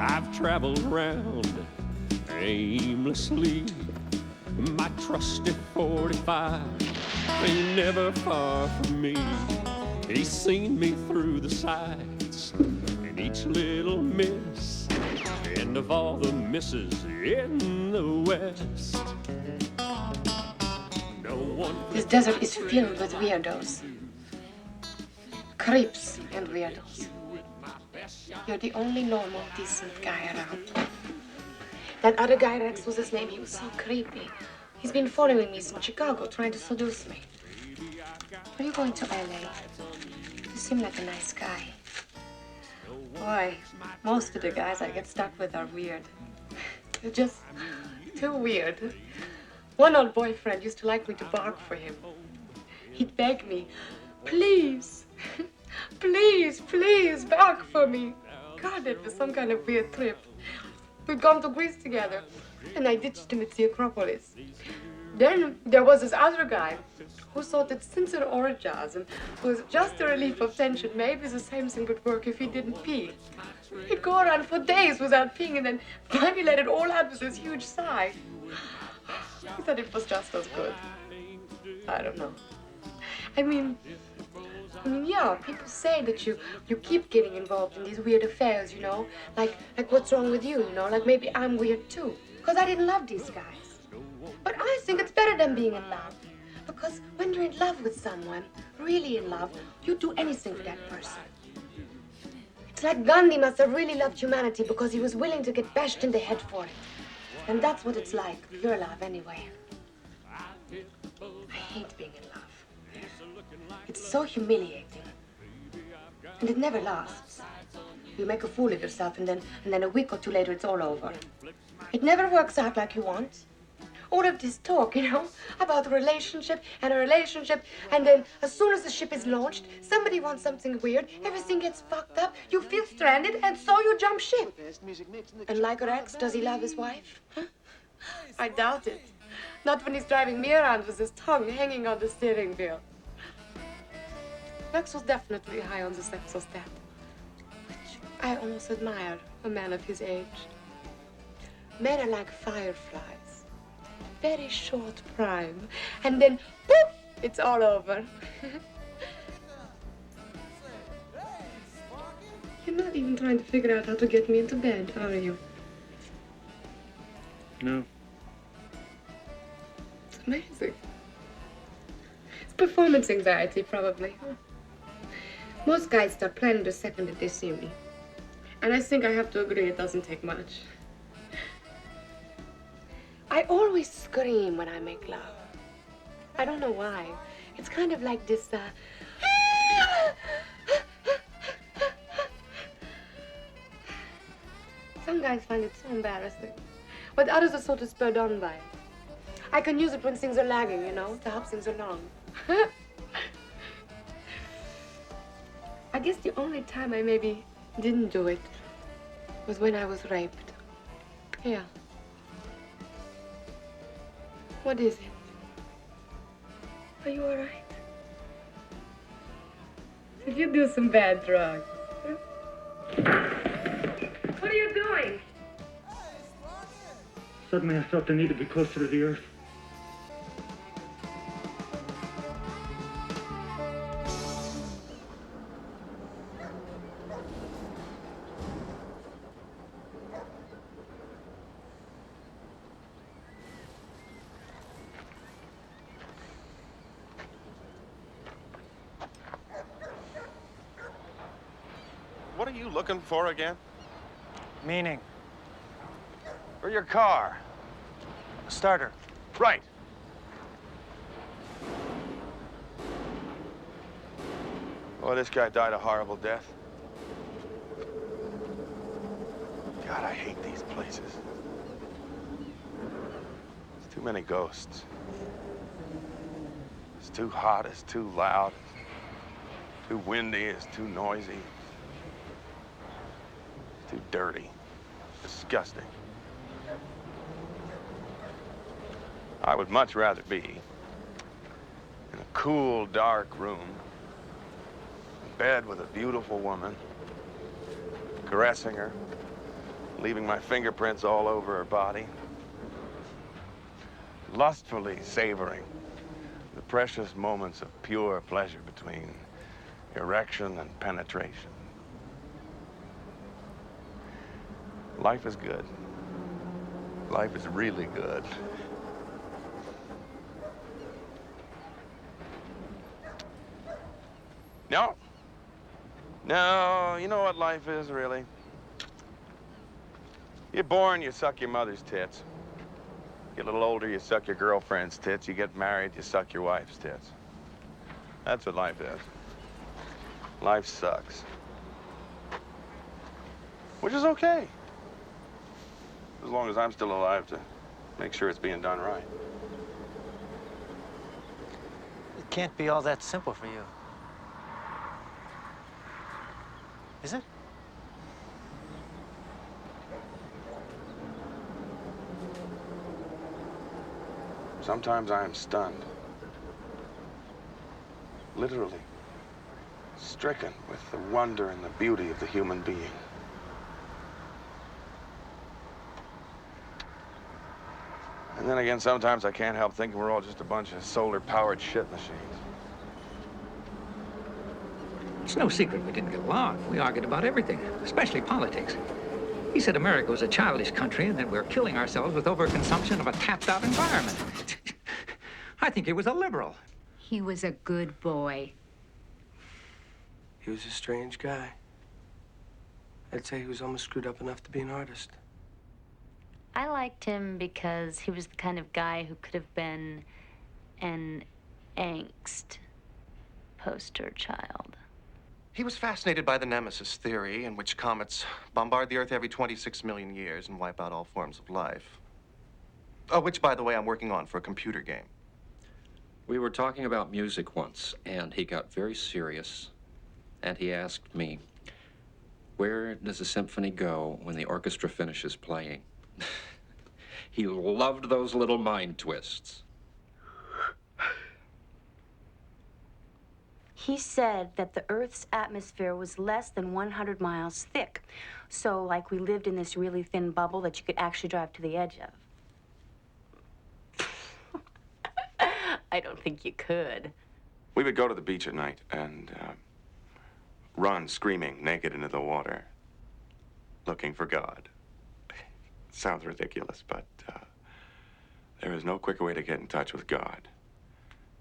I've traveled around aimlessly, My trusty 45 ain't never far from me. He's seen me through the sights and each little miss, and of all the misses in the West, no one. This desert is filled with weirdos. Creeps and weirdos. You're the only normal, decent guy around. That other guy, Rex was his name, he was so creepy. He's been following me since Chicago, trying to seduce me. Are you going to LA? You seem like a nice guy. Boy, most of the guys I get stuck with are weird. They're just too weird. One old boyfriend used to like me to bark for him. He'd beg me, please, please, please, bark for me. God, it was some kind of weird trip. We'd gone to Greece together, and I ditched him at the Acropolis. Then there was this other guy who thought that sincere orgasm was just a relief of tension. Maybe the same thing would work if he didn't pee. He'd go around for days without peeing and then finally let it all out with this huge sigh. He thought it was just as good. I don't know. I mean, yeah, people say that you keep getting involved in these weird affairs, you know? Like what's wrong with you, you know? Like maybe I'm weird too. Because I didn't love these guys. But I think it's better than being in love. Because when you're in love with someone, really in love, you do anything for that person. It's like Gandhi must have really loved humanity because he was willing to get bashed in the head for it. And that's what it's like, your love anyway. I hate being in love. It's so humiliating. And it never lasts. You make a fool of yourself and then a week or two later it's all over. It never works out like you want. All of this talk, you know, about a relationship, and then as soon as the ship is launched, somebody wants something weird, everything gets fucked up, you feel stranded, and so you jump ship. And like Rex, does he love his wife? Huh? I doubt it. Not when he's driving me around with his tongue hanging on the steering wheel. Rex was definitely high on the sexostat, which I almost admire a man of his age. Men are like fireflies. Very short prime, and then poof, it's all over. You're not even trying to figure out how to get me into bed, are you? No. It's amazing. It's performance anxiety, probably. Most guys start planning the second that they see me. And I think I have to agree it doesn't take much. I always scream when I make love. I don't know why. It's kind of like this, Some guys find it so embarrassing, but others are sort of spurred on by it. I can use it when things are lagging, you know, to help things along. I guess the only time I maybe didn't do it was when I was raped. Yeah. What is it? Are you all right? Did you do some bad drugs? What are you doing? Suddenly I felt the need to be closer to the earth. What are you looking for again? Meaning? For your car. A starter. Right. Oh, this guy died a horrible death. God, I hate these places. There's too many ghosts. It's too hot, it's too loud. It's too windy, it's too noisy. It's too dirty. Disgusting. I would much rather be in a cool, dark room, in bed with a beautiful woman, caressing her, leaving my fingerprints all over her body, lustfully savoring the precious moments of pure pleasure between erection and penetration. Life is good. Life is really good. No. No, you know what life is, really? You're born, you suck your mother's tits. Get a little older, you suck your girlfriend's tits. You get married, you suck your wife's tits. That's what life is. Life sucks. Which is okay. As long as I'm still alive to make sure it's being done right. It can't be all that simple for you. Is it? Sometimes I am stunned. Literally stricken with the wonder and the beauty of the human being. And then again, sometimes I can't help thinking we're all just a bunch of solar-powered shit machines. It's no secret we didn't get along. We argued about everything, especially politics. He said America was a childish country and that we're killing ourselves with overconsumption of a tapped-out environment. I think he was a liberal. He was a good boy. He was a strange guy. I'd say he was almost screwed up enough to be an artist. I liked him because he was the kind of guy who could have been an angst poster child. He was fascinated by the nemesis theory, in which comets bombard the Earth every 26 million years and wipe out all forms of life. Which, by the way, I'm working on for a computer game. We were talking about music once, and he got very serious, and he asked me, where does a symphony go when the orchestra finishes playing? He loved those little mind twists. He said that the Earth's atmosphere was less than 100 miles thick. So, like, we lived in this really thin bubble that you could actually drive to the edge of. I don't think you could. We would go to the beach at night and run screaming naked into the water, looking for God. Sounds ridiculous, but there is no quicker way to get in touch with God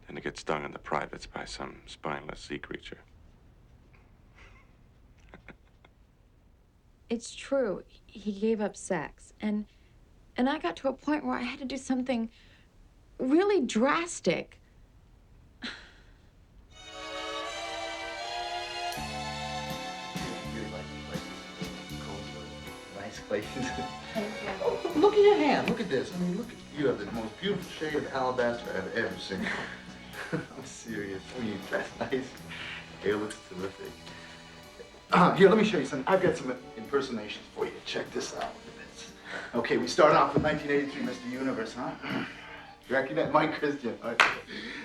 than to get stung in the privates by some spineless sea creature. It's true. He gave up sex. And I got to a point where I had to do something really drastic. Nice glaze. Thank you. Oh, look at your hand. Look at this. I mean, look at you have the most beautiful shade of alabaster I've ever seen. I'm serious. I mean, you dress nice. Hair looks terrific. Here, let me show you something. I've got some impersonations for you. Check this out. Look at this. Okay, we start off with 1983, Mr. Universe, huh? You recognize Mike Christian? All right.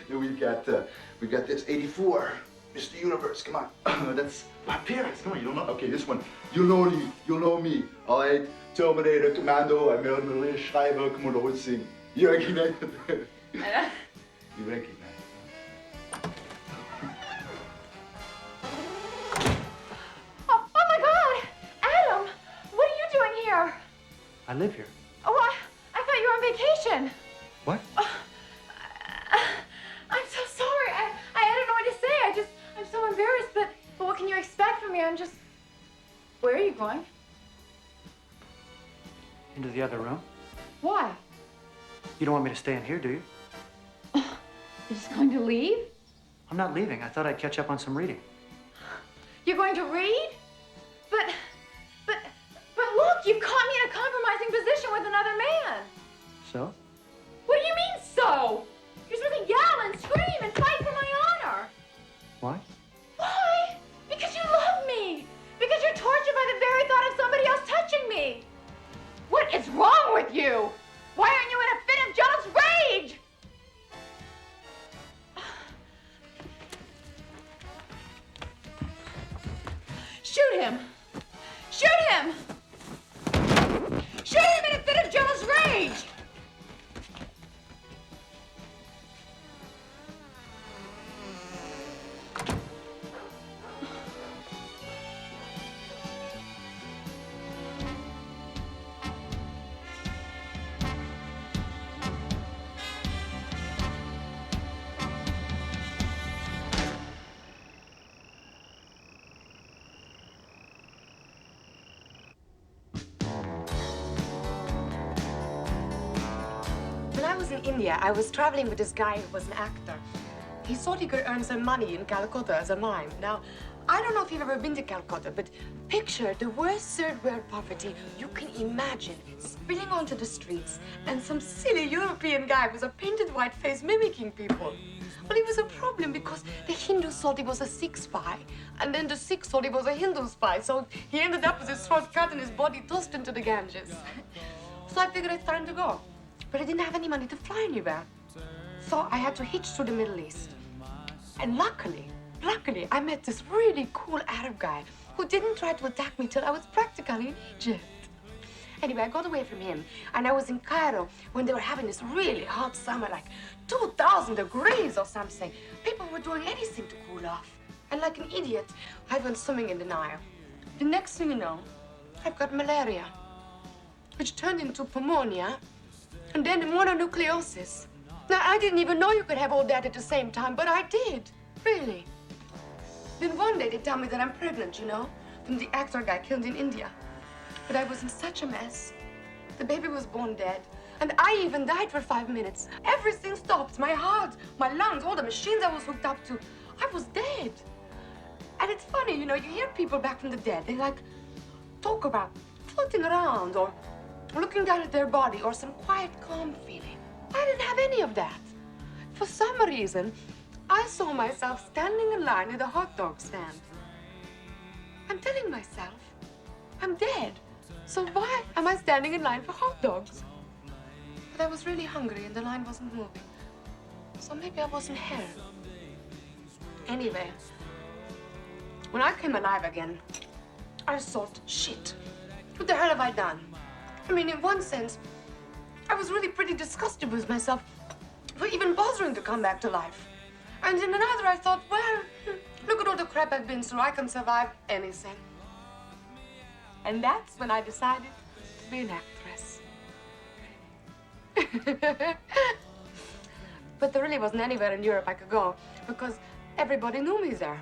Then we've got this 84, Mr. Universe. Come on. That's my parents. No, you don't know. Okay, this one. You'll know me. All right. Terminator, Commando, I made Maria Schreiber, come on, let's sing. You recognize it? You recognize it. Oh my God! Adam! What are you doing here? I live here. Oh, I thought you were on vacation. What? I'm so sorry. I don't know what to say. I'm so embarrassed, but what can you expect from me? Where are you going? Into the other room? Why? You don't want me to stay in here, do you? You're just going to leave? I'm not leaving. I thought I'd catch up on some reading. You're going to read? But look, you've caught me in a compromising position with another man. So? What do you mean, so? You're supposed to yell and scream and fight for my honor. Why? Why? Because you love me. Because you're tortured by the very thought of somebody else touching me. What is wrong with you? Why aren't you in a fit of jealous rage? Shoot him! Shoot him! Shoot him in a fit of jealous rage! I was in India, I was traveling with this guy who was an actor. He thought he could earn some money in Calcutta as a mime. Now, I don't know if you've ever been to Calcutta, but picture the worst third world poverty you can imagine spilling onto the streets and some silly European guy with a painted white face mimicking people. Well, it was a problem because the Hindus thought he was a Sikh spy, and then the Sikhs thought he was a Hindu spy, so he ended up with his throat cut and his body tossed into the Ganges. So I figured it's time to go, but I didn't have any money to fly anywhere. So I had to hitch through the Middle East. And luckily, I met this really cool Arab guy who didn't try to attack me till I was practically in Egypt. Anyway, I got away from him, and I was in Cairo when they were having this really hot summer, like 2,000 degrees or something. People were doing anything to cool off. And like an idiot, I went swimming in the Nile. The next thing you know, I've got malaria, which turned into pneumonia, and then mononucleosis. Now, I didn't even know you could have all that at the same time, but I did, really. Then one day they tell me that I'm pregnant, you know, from the actor guy killed in India. But I was in such a mess. The baby was born dead, and I even died for 5 minutes. Everything stopped, my heart, my lungs, all the machines I was hooked up to. I was dead. And it's funny, you know, you hear people back from the dead, they like talk about floating around or looking down at their body or some quiet, calm feeling. I didn't have any of that. For some reason, I saw myself standing in line at a hot dog stand. I'm telling myself, I'm dead. So why am I standing in line for hot dogs? But I was really hungry and the line wasn't moving. So maybe I wasn't hell. Anyway, when I came alive again, I thought, shit, what the hell have I done? I mean, in one sense, I was really pretty disgusted with myself for even bothering to come back to life. And in another, I thought, well, look at all the crap I've been through. I can survive anything. And that's when I decided to be an actress. But there really wasn't anywhere in Europe I could go because everybody knew me there.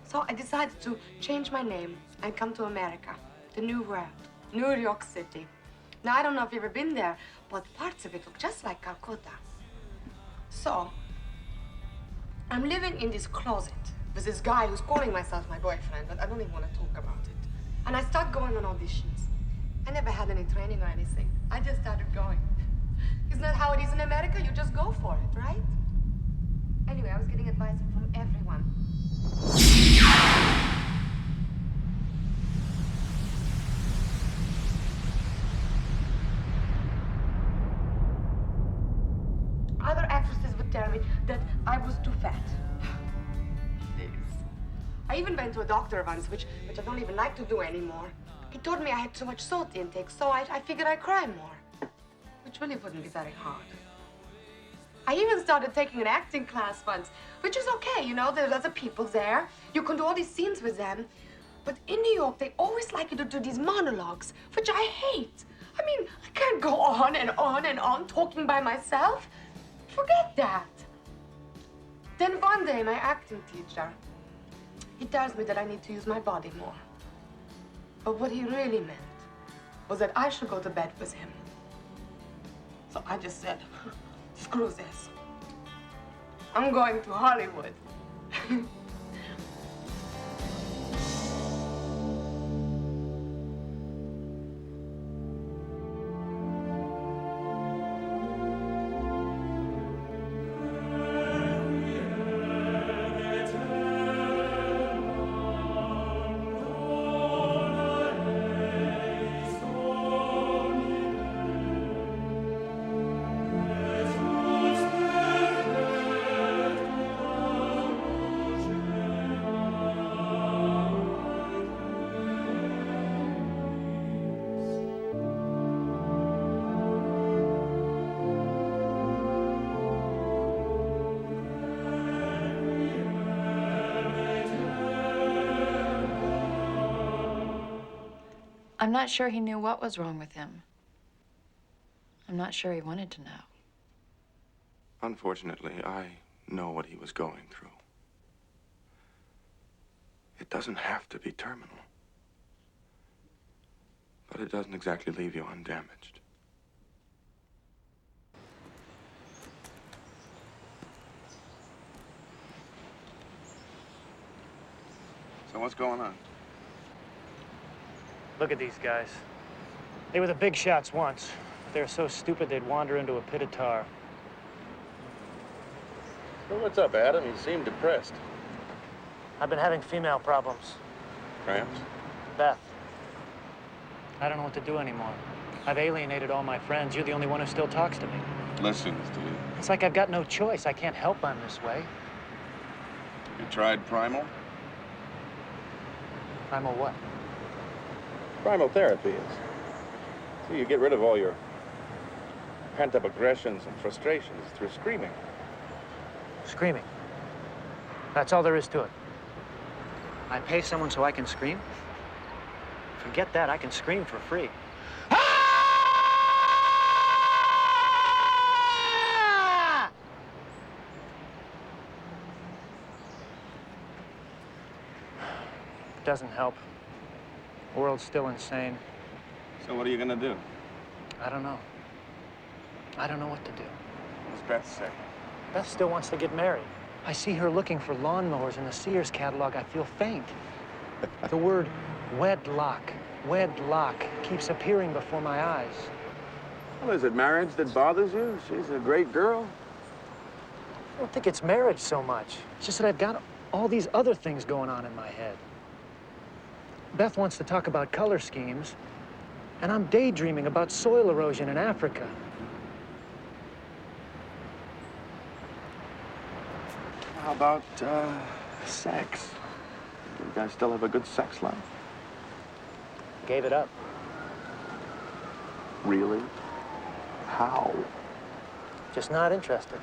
So I decided to change my name and come to America, the New World, New York City. Now, I don't know if you've ever been there, but parts of it look just like Calcutta. So, I'm living in this closet with this guy who's calling myself my boyfriend, but I don't even want to talk about it. And I start going on auditions. I never had any training or anything. I just started going. Isn't that how it is in America? You just go for it, right? Anyway, I was getting advice from everyone. Other actresses would tell me that I was too fat. I even went to a doctor once, which I don't even like to do anymore. He told me I had too much salt intake, so I figured I'd cry more, which really wouldn't be very hard. I even started taking an acting class once, which is okay, you know, there's other people there. You can do all these scenes with them. But in New York, they always like you to do these monologues, which I hate. I mean, I can't go on and on and on talking by myself. Forget that. Then one day, my acting teacher, he tells me that I need to use my body more. But what he really meant was that I should go to bed with him. So I just said, screw this. I'm going to Hollywood. I'm not sure he knew what was wrong with him. I'm not sure he wanted to know. Unfortunately, I know what he was going through. It doesn't have to be terminal. But it doesn't exactly leave you undamaged. So what's going on? Look at these guys. They were the big shots once, but they were so stupid they'd wander into a pit of tar. Well, what's up, Adam? You seem depressed. I've been having female problems. Cramps? Beth. I don't know what to do anymore. I've alienated all my friends. You're the only one who still talks to me. Listen, Steve. It's like I've got no choice. I can't help I'm this way. You tried Primal? Primal what? Primal therapy is. See, you get rid of all your pent-up aggressions and frustrations through screaming. Screaming. That's all there is to it. I pay someone so I can scream? Forget that, I can scream for free. Doesn't help. The world's still insane. So what are you gonna do? I don't know. I don't know what to do. What's Beth say? Beth still wants to get married. I see her looking for lawnmowers in the Sears catalog. I feel faint. The word wedlock keeps appearing before my eyes. Well, is it marriage that bothers you? She's a great girl. I don't think it's marriage so much. It's just that I've got all these other things going on in my head. Beth wants to talk about color schemes, and I'm daydreaming about soil erosion in Africa. How about, sex? You guys still have a good sex life? Gave it up. Really? How? Just not interested.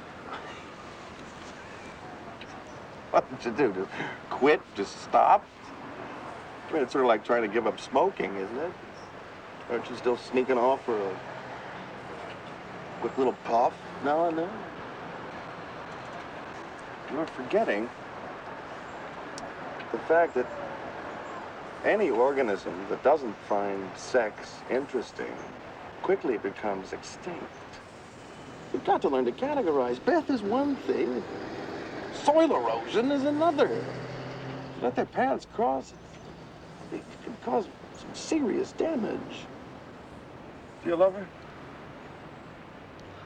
What did you do? Just quit? Just stop? I mean, it's sort of like trying to give up smoking, isn't it? Aren't you still sneaking off for a quick little puff now and then? You're forgetting the fact that any organism that doesn't find sex interesting quickly becomes extinct. You've got to learn to categorize. Beth is one thing. Soil erosion is another. Let their paths cross. It can cause some serious damage. Do you love her?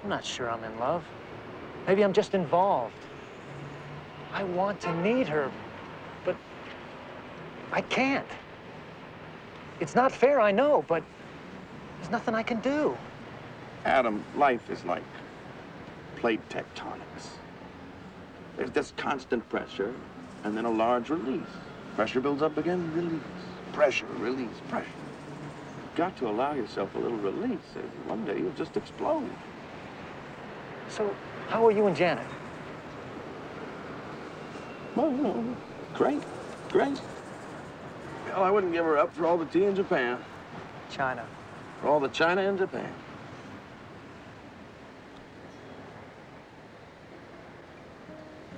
I'm not sure I'm in love. Maybe I'm just involved. I want to need her, but I can't. It's not fair, I know, but there's nothing I can do. Adam, life is like plate tectonics. There's this constant pressure, and then a large release. Pressure builds up again, release. Pressure, release, pressure. You've got to allow yourself a little release. One day you'll just explode. So, how are you and Janet? Well, you know, great, great. Well, I wouldn't give her up for all the tea in Japan. China. For all the China in Japan.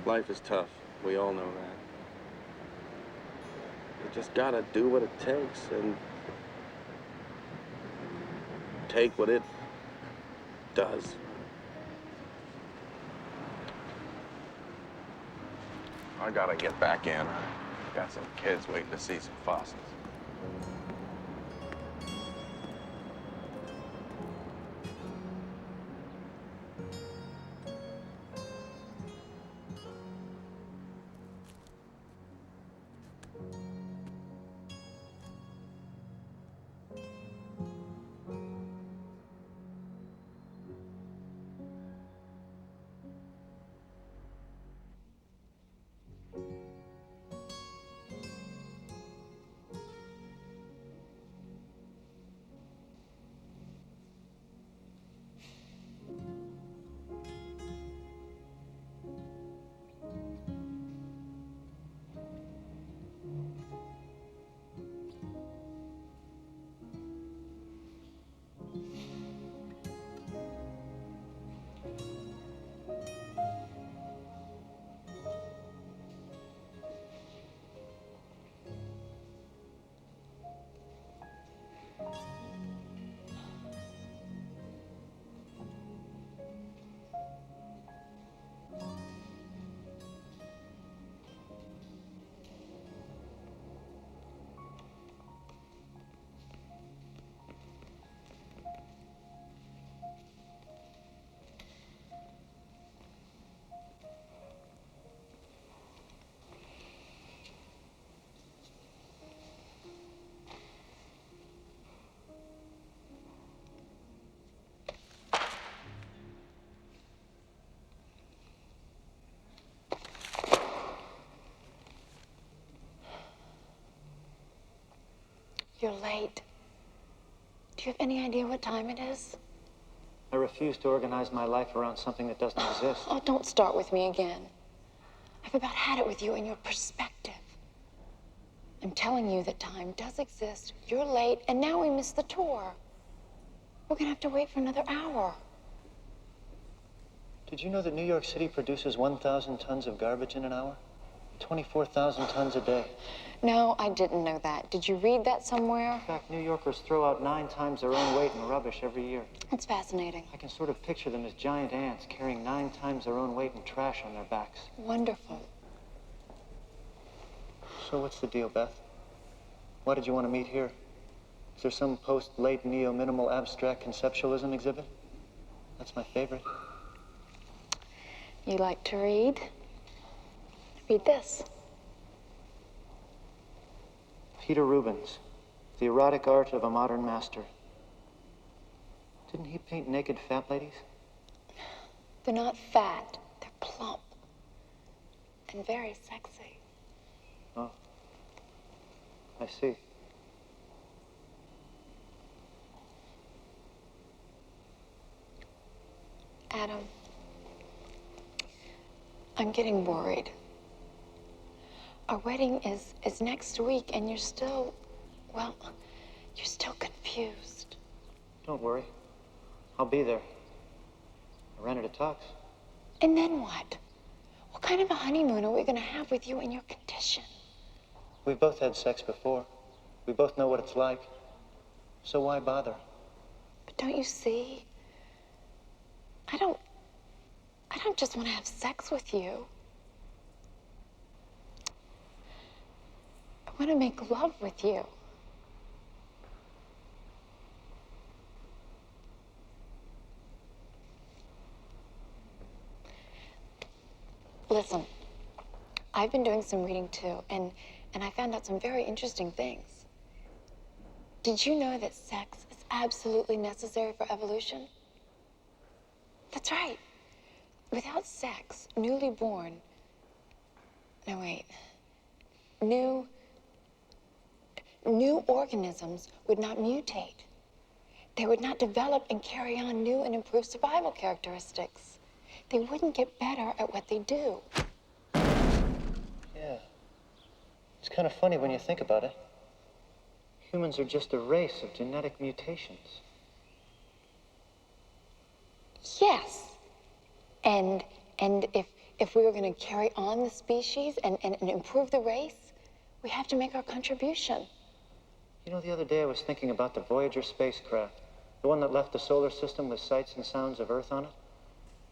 Life is tough. We all know that. You just gotta do what it takes and take what it does. I gotta get back in. Got some kids waiting to see some fossils. You're late. Do you have any idea what time it is? I refuse to organize my life around something that doesn't exist. Oh, don't start with me again. I've about had it with you and your perspective. I'm telling you that time does exist. You're late, and now we missed the tour. We're gonna have to wait for another hour. Did you know that New York City produces 1,000 tons of garbage in an hour? 24,000 tons a day. No, I didn't know that. Did you read that somewhere? In fact, New Yorkers throw out 9 times their own weight in rubbish every year. That's fascinating. I can sort of picture them as giant ants carrying 9 times their own weight in trash on their backs. Wonderful. So what's the deal, Beth? Why did you want to meet here? Is there some post-late neo-minimal abstract conceptualism exhibit? That's my favorite. You like to read? Read this. Peter Rubens, The Erotic Art of a Modern Master. Didn't he paint naked fat ladies? They're not fat. They're plump. And very sexy. Oh. I see. Adam, I'm getting worried. Our wedding is next week, and you're still, well, you're still confused. Don't worry. I'll be there. I rented a tux. And then what? What kind of a honeymoon are we going to have with you in your condition? We've both had sex before. We both know what it's like. So why bother? But don't you see? I don't just want to have sex with you. I want to make love with you. Listen, I've been doing some reading too, and I found out some very interesting things. Did you know that sex is absolutely necessary for evolution? That's right. Without sex, new organisms would not mutate. They would not develop and carry on new and improved survival characteristics. They wouldn't get better at what they do. Yeah. It's kind of funny when you think about it. Humans are just a race of genetic mutations. Yes. And if we were going to carry on the species and improve the race, we have to make our contribution. You know, the other day I was thinking about the Voyager spacecraft, the one that left the solar system with sights and sounds of Earth on it.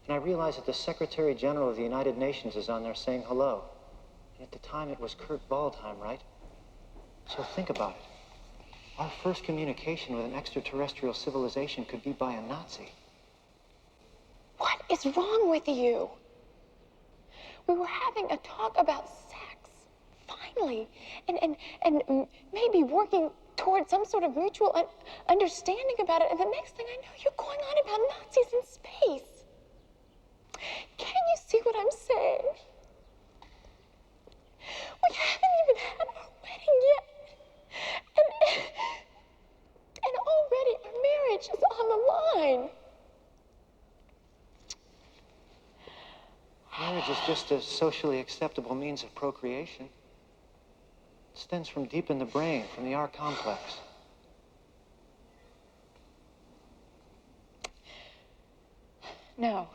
And I realized that the Secretary General of the United Nations is on there saying hello. And at the time it was Kurt Waldheim, right? So think about it. Our first communication with an extraterrestrial civilization could be by a Nazi. What is wrong with you? We were having a talk about sex, finally, and maybe working toward some sort of mutual understanding about it. And the next thing I know, you're going on about Nazis in space. Can you see what I'm saying? We haven't even had our wedding yet. And already our marriage is on the line. Marriage is just a socially acceptable means of procreation. It stems from deep in the brain, from the R complex. No.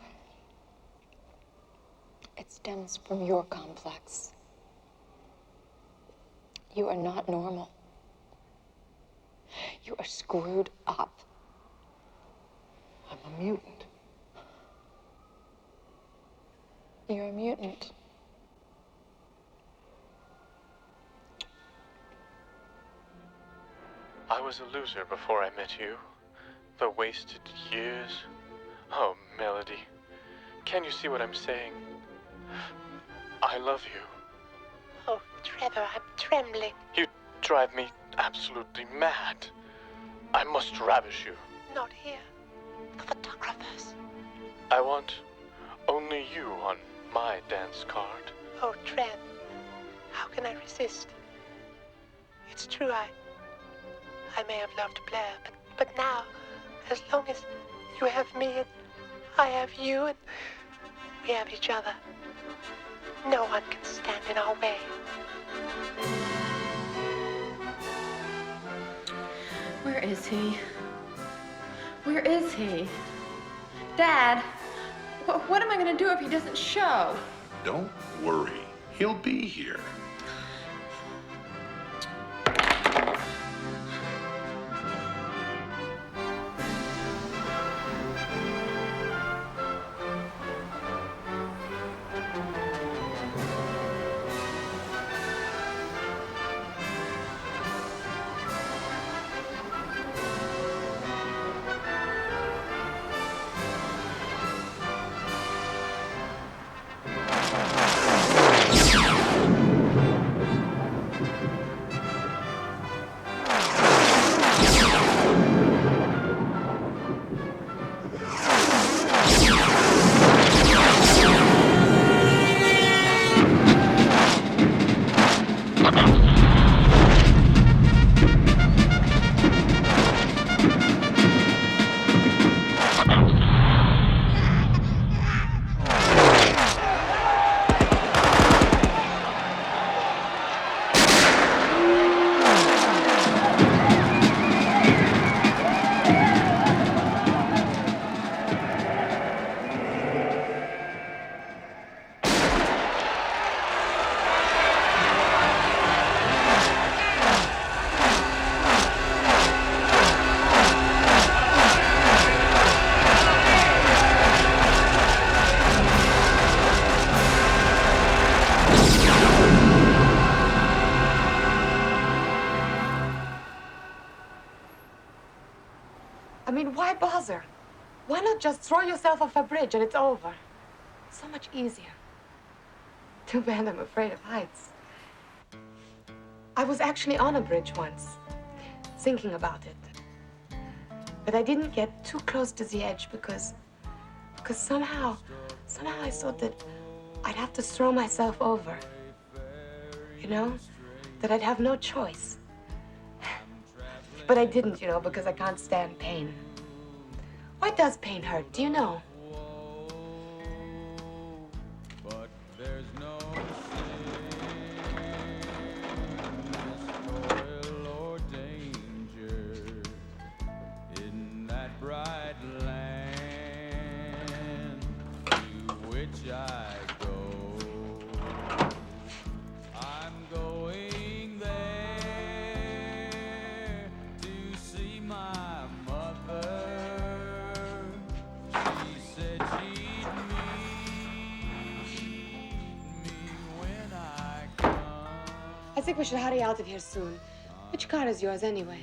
It stems from your complex. You are not normal. You are screwed up. I'm a mutant. You're a mutant. I was a loser before I met you. The wasted years. Oh, Melody. Can you see what I'm saying? I love you. Oh, Trevor, I'm trembling. You drive me absolutely mad. I must ravish you. Not here. The photographers. I want only you on my dance card. Oh, Trev, how can I resist? It's true, I may have loved Blair, but now, as long as you have me and I have you and we have each other, no one can stand in our way. Where is he? Where is he? Dad, what am I going to do if he doesn't show? Don't worry. He'll be here. Why bother? Why not just throw yourself off a bridge and it's over? So much easier. Too bad I'm afraid of heights. I was actually on a bridge once, thinking about it. But I didn't get too close to the edge because somehow I thought that I'd have to throw myself over. You know? That I'd have no choice. But I didn't, you know, because I can't stand pain. Why does pain hurt? Do you know? But there's no toil or danger in that bright land to which I go. I'm going there to see my mother. She said she'd meet me when I come. I think we should hurry out of here soon. Which car is yours anyway?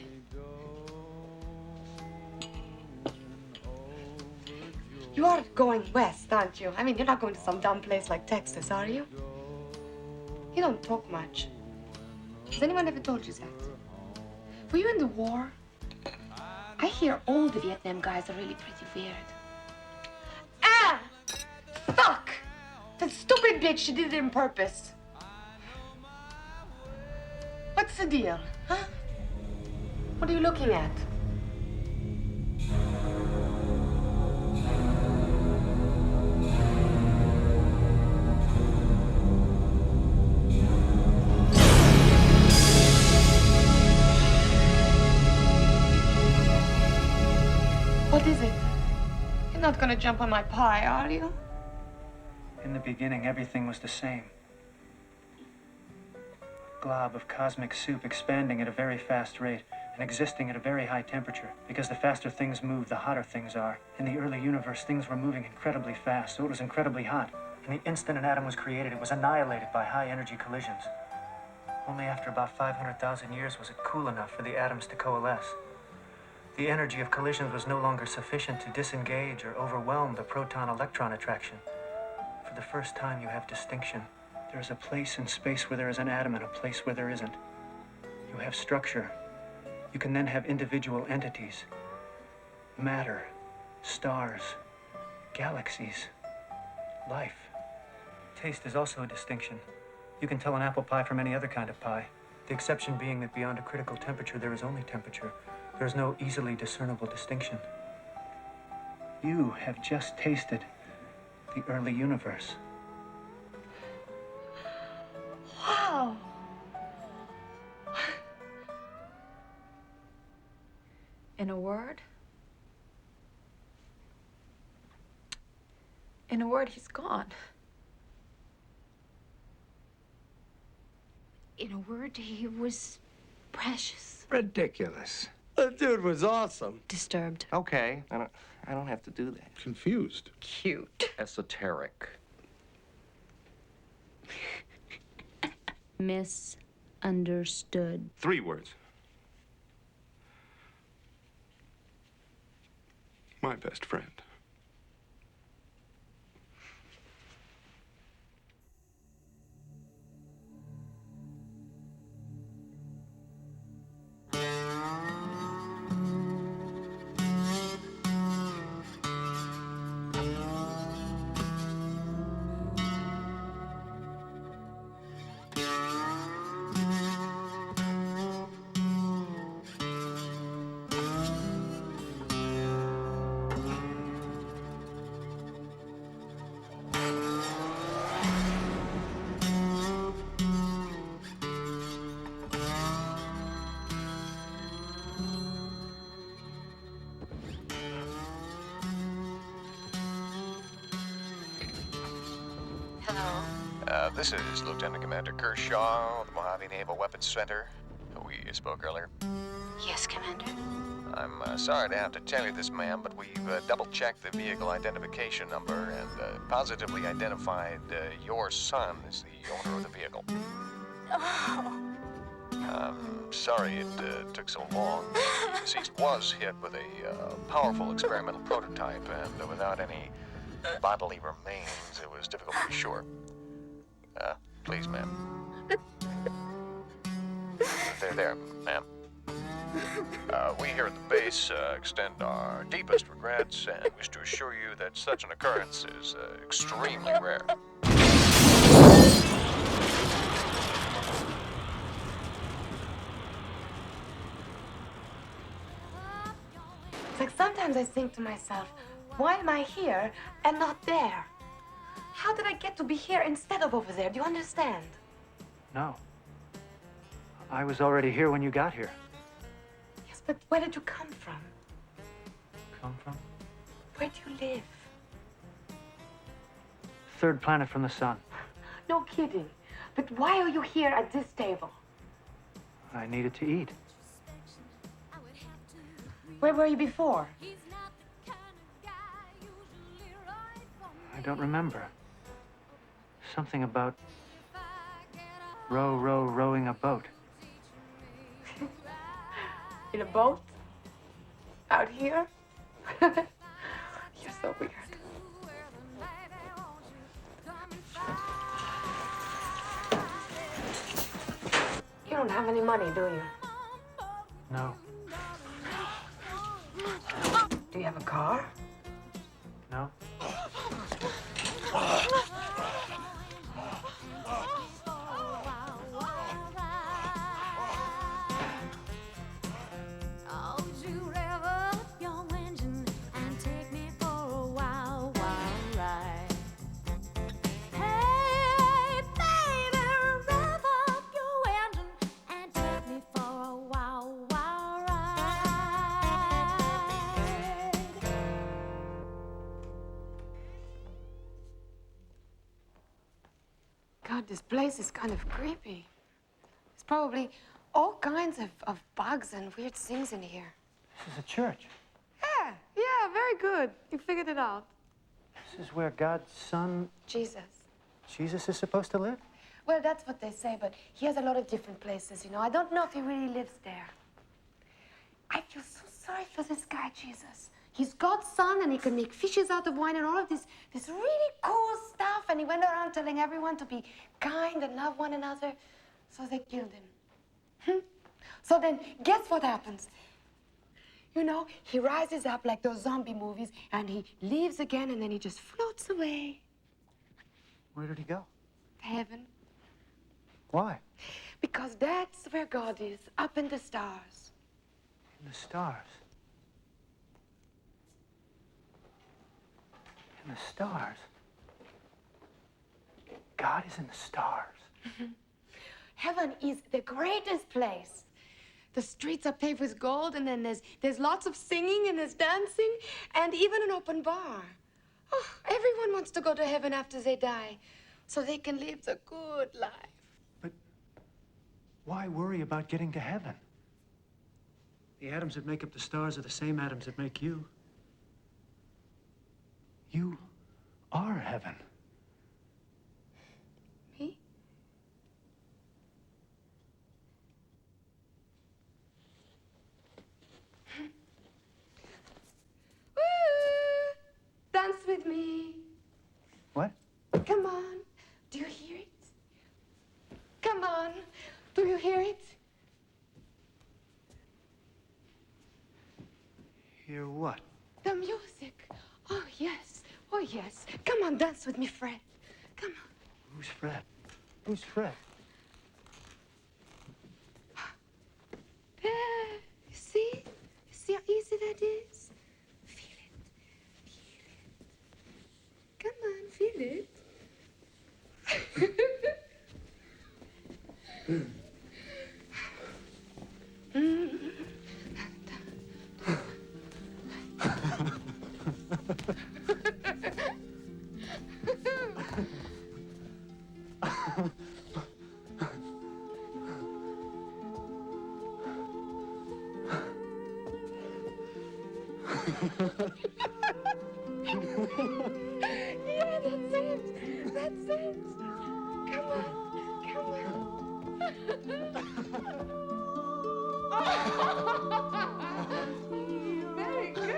You are going west, aren't you? I mean, you're not going to some dumb place like Texas, are you? You don't talk much. Has anyone ever told you that? Were you in the war? I hear all the Vietnam guys are really pretty weird. Ah! Fuck! That stupid bitch, she did it on purpose. What's the deal, huh? What are you looking at? What is it? You're not gonna jump on my pie, are you? In the beginning, everything was the same. Glob of cosmic soup expanding at a very fast rate and existing at a very high temperature. Because the faster things move, the hotter things are. In the early universe, things were moving incredibly fast, so it was incredibly hot. And the instant an atom was created, it was annihilated by high-energy collisions. Only after about 500,000 years was it cool enough for the atoms to coalesce. The energy of collisions was no longer sufficient to disengage or overwhelm the proton-electron attraction. For the first time, you have distinction. There is a place in space where there is an atom and a place where there isn't. You have structure. You can then have individual entities. Matter, stars, galaxies, life. Taste is also a distinction. You can tell an apple pie from any other kind of pie. The exception being that beyond a critical temperature, there is only temperature. There is no easily discernible distinction. You have just tasted the early universe. Wow. In a word? In a word, he's gone. In a word, he was precious. Ridiculous. That dude was awesome. Disturbed. Okay, I don't have to do that. Confused. Cute. Esoteric. Misunderstood. 3 words. My best friend. This is Lieutenant Commander Kershaw of the Mojave Naval Weapons Center. We spoke earlier. Yes, Commander. I'm sorry to have to tell you this, ma'am, but we've double-checked the vehicle identification number and positively identified your son as the owner of the vehicle. Oh. I'm sorry it took so long. The deceased was hit with a powerful experimental prototype, and without any bodily remains, it was difficult to be sure. Please, ma'am. There, ma'am. We here at the base extend our deepest regrets and wish to assure you that such an occurrence is extremely rare. It's like sometimes I think to myself, why am I here and not there? How did I get to be here instead of over there? Do you understand? No. I was already here when you got here. Yes, but where did you come from? Come from? Where do you live? Third planet from the sun. No kidding. But why are you here at this table? I needed to eat. Where were you before? I don't remember. Something about rowing a boat. In a boat? Out here? You're so weird. You don't have any money, do you? No. Do you have a car? No. God, this place is kind of creepy. There's probably all kinds of bugs and weird things in here. This is a church. Yeah, very good. You figured it out. This is where God's son, Jesus. Jesus, is supposed to live? Well, that's what they say, but he has a lot of different places, you know. I don't know if he really lives there. I feel so sorry for this guy, Jesus. He's God's son, and he can make fishes out of wine and all of this really cool stuff. And he went around telling everyone to be kind and love one another. So they killed him. So then, guess what happens? You know, he rises up like those zombie movies, and he leaves again, and then he just floats away. Where did he go? To heaven. Why? Because that's where God is, up in the stars. In the stars. In the stars. God is in the stars. Heaven is the greatest place. The streets are paved with gold, and then there's lots of singing, and there's dancing, and even an open bar. Oh, everyone wants to go to heaven after they die, so they can live the good life. Why worry about getting to heaven? The atoms that make up the stars are the same atoms that make you. You are heaven. Me? Woo! Dance with me. What? Come on. Do you hear it? Come on. Do you hear it? Hear what? The music. Oh, yes. Oh, yes. Come on, dance with me, Fred. Come on. Who's Fred? Who's Fred? There. You see? You see how easy that is? Feel it. Feel it. Come on, feel it. Yeah, that's it. That's it. Come on. Come on. Very good.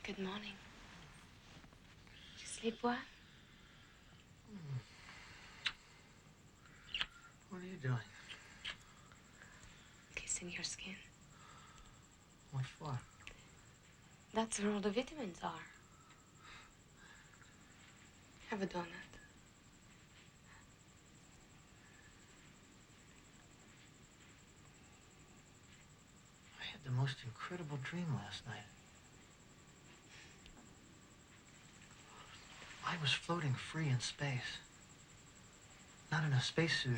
Good morning. Did you sleep well? What are you doing? in your skin. What for? That's where all the vitamins are. Have a donut. I had the most incredible dream last night. I was floating free in space. Not in a spacesuit,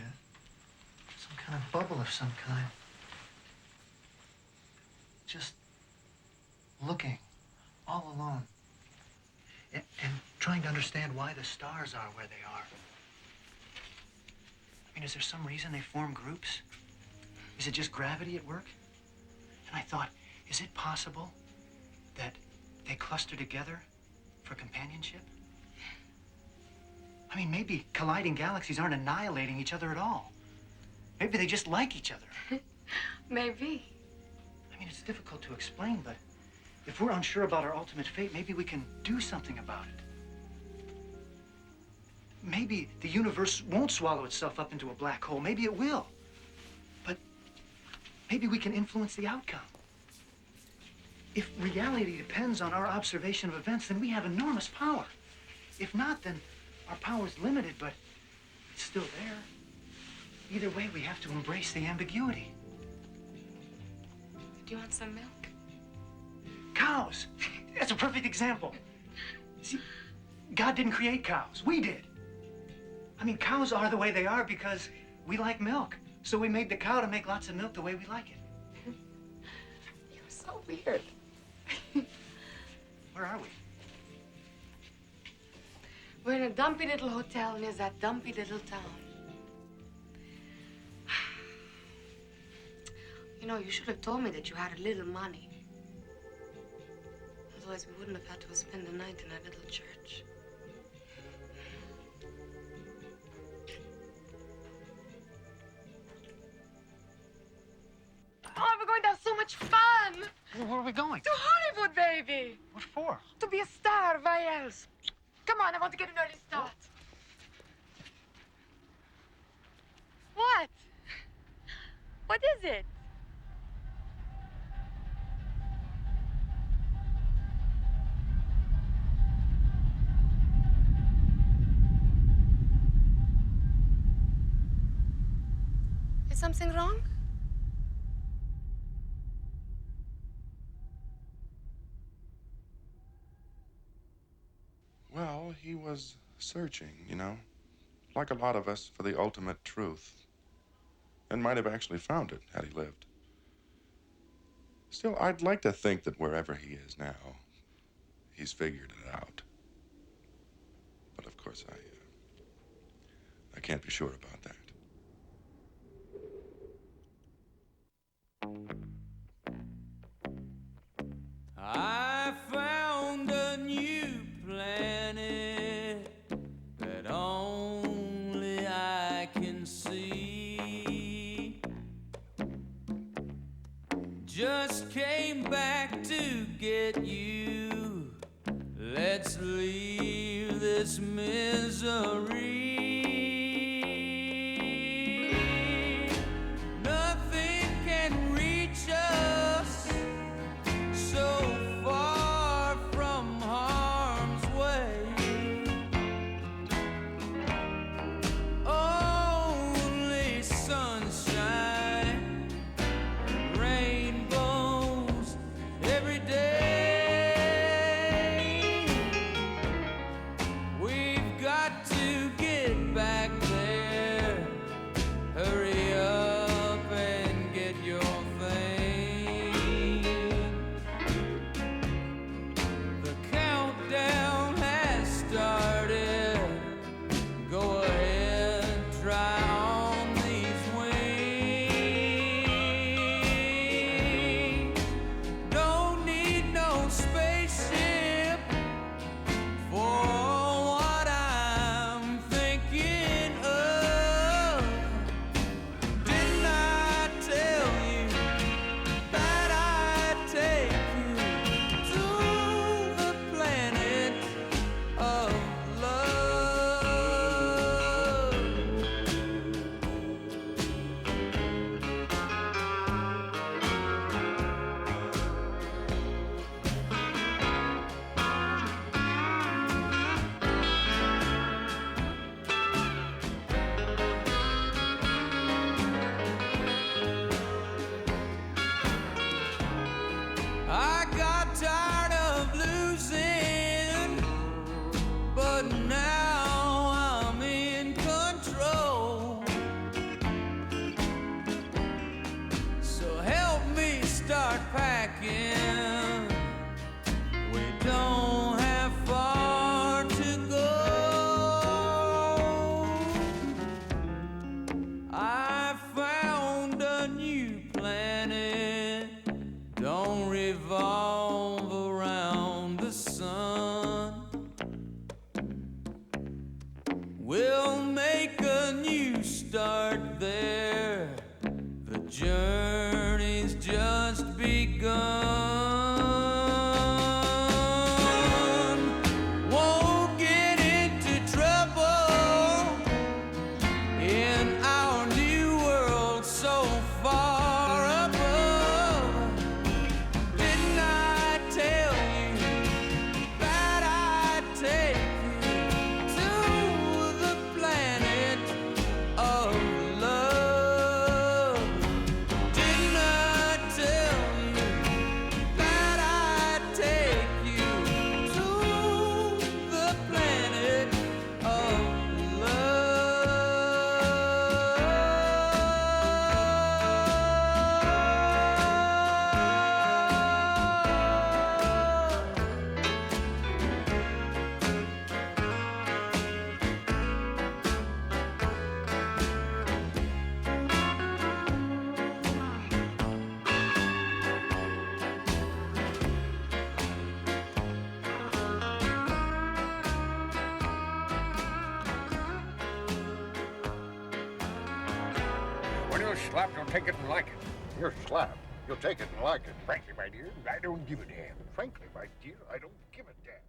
some kind of bubble of some kind. Just looking, all alone. And trying to understand why the stars are where they are. I mean, is there some reason they form groups? Is it just gravity at work? And I thought, is it possible that they cluster together for companionship? I mean, maybe colliding galaxies aren't annihilating each other at all. Maybe they just like each other. Maybe. I mean, it's difficult to explain, but if we're unsure about our ultimate fate, maybe we can do something about it. Maybe the universe won't swallow itself up into a black hole. Maybe it will. But maybe we can influence the outcome. If reality depends on our observation of events, then we have enormous power. If not, then our power's limited, but it's still there. Either way, we have to embrace the ambiguity. Do you want some milk? Cows. That's a perfect example. See, God didn't create cows. We did. I mean, cows are the way they are because we like milk. So we made the cow to make lots of milk the way we like it. You're so weird. Where are we? We're in a dumpy little hotel near that dumpy little town. You know, you should have told me that you had a little money. Otherwise, we wouldn't have had to spend the night in our little church. Oh, we're going to have so much fun! Where are we going? To Hollywood, baby! What for? To be a star, why else? Come on, I want to get an early start. What? What is it? Is something wrong? Well, he was searching, you know, like a lot of us, for the ultimate truth. And might have actually found it had he lived. Still, I'd like to think that wherever he is now, he's figured it out. But of course, I can't be sure about that. I found a new planet that only I can see. Just came back to get you. Let's leave this misery. Nothing can reach us so far from harm's way. Only sunshine, rainbows every day. We've got to get When you're slapped, you'll take it and like it. You're slapped. You'll take it and like it. Frankly, my dear, I don't give a damn. Frankly, my dear, I don't give a damn.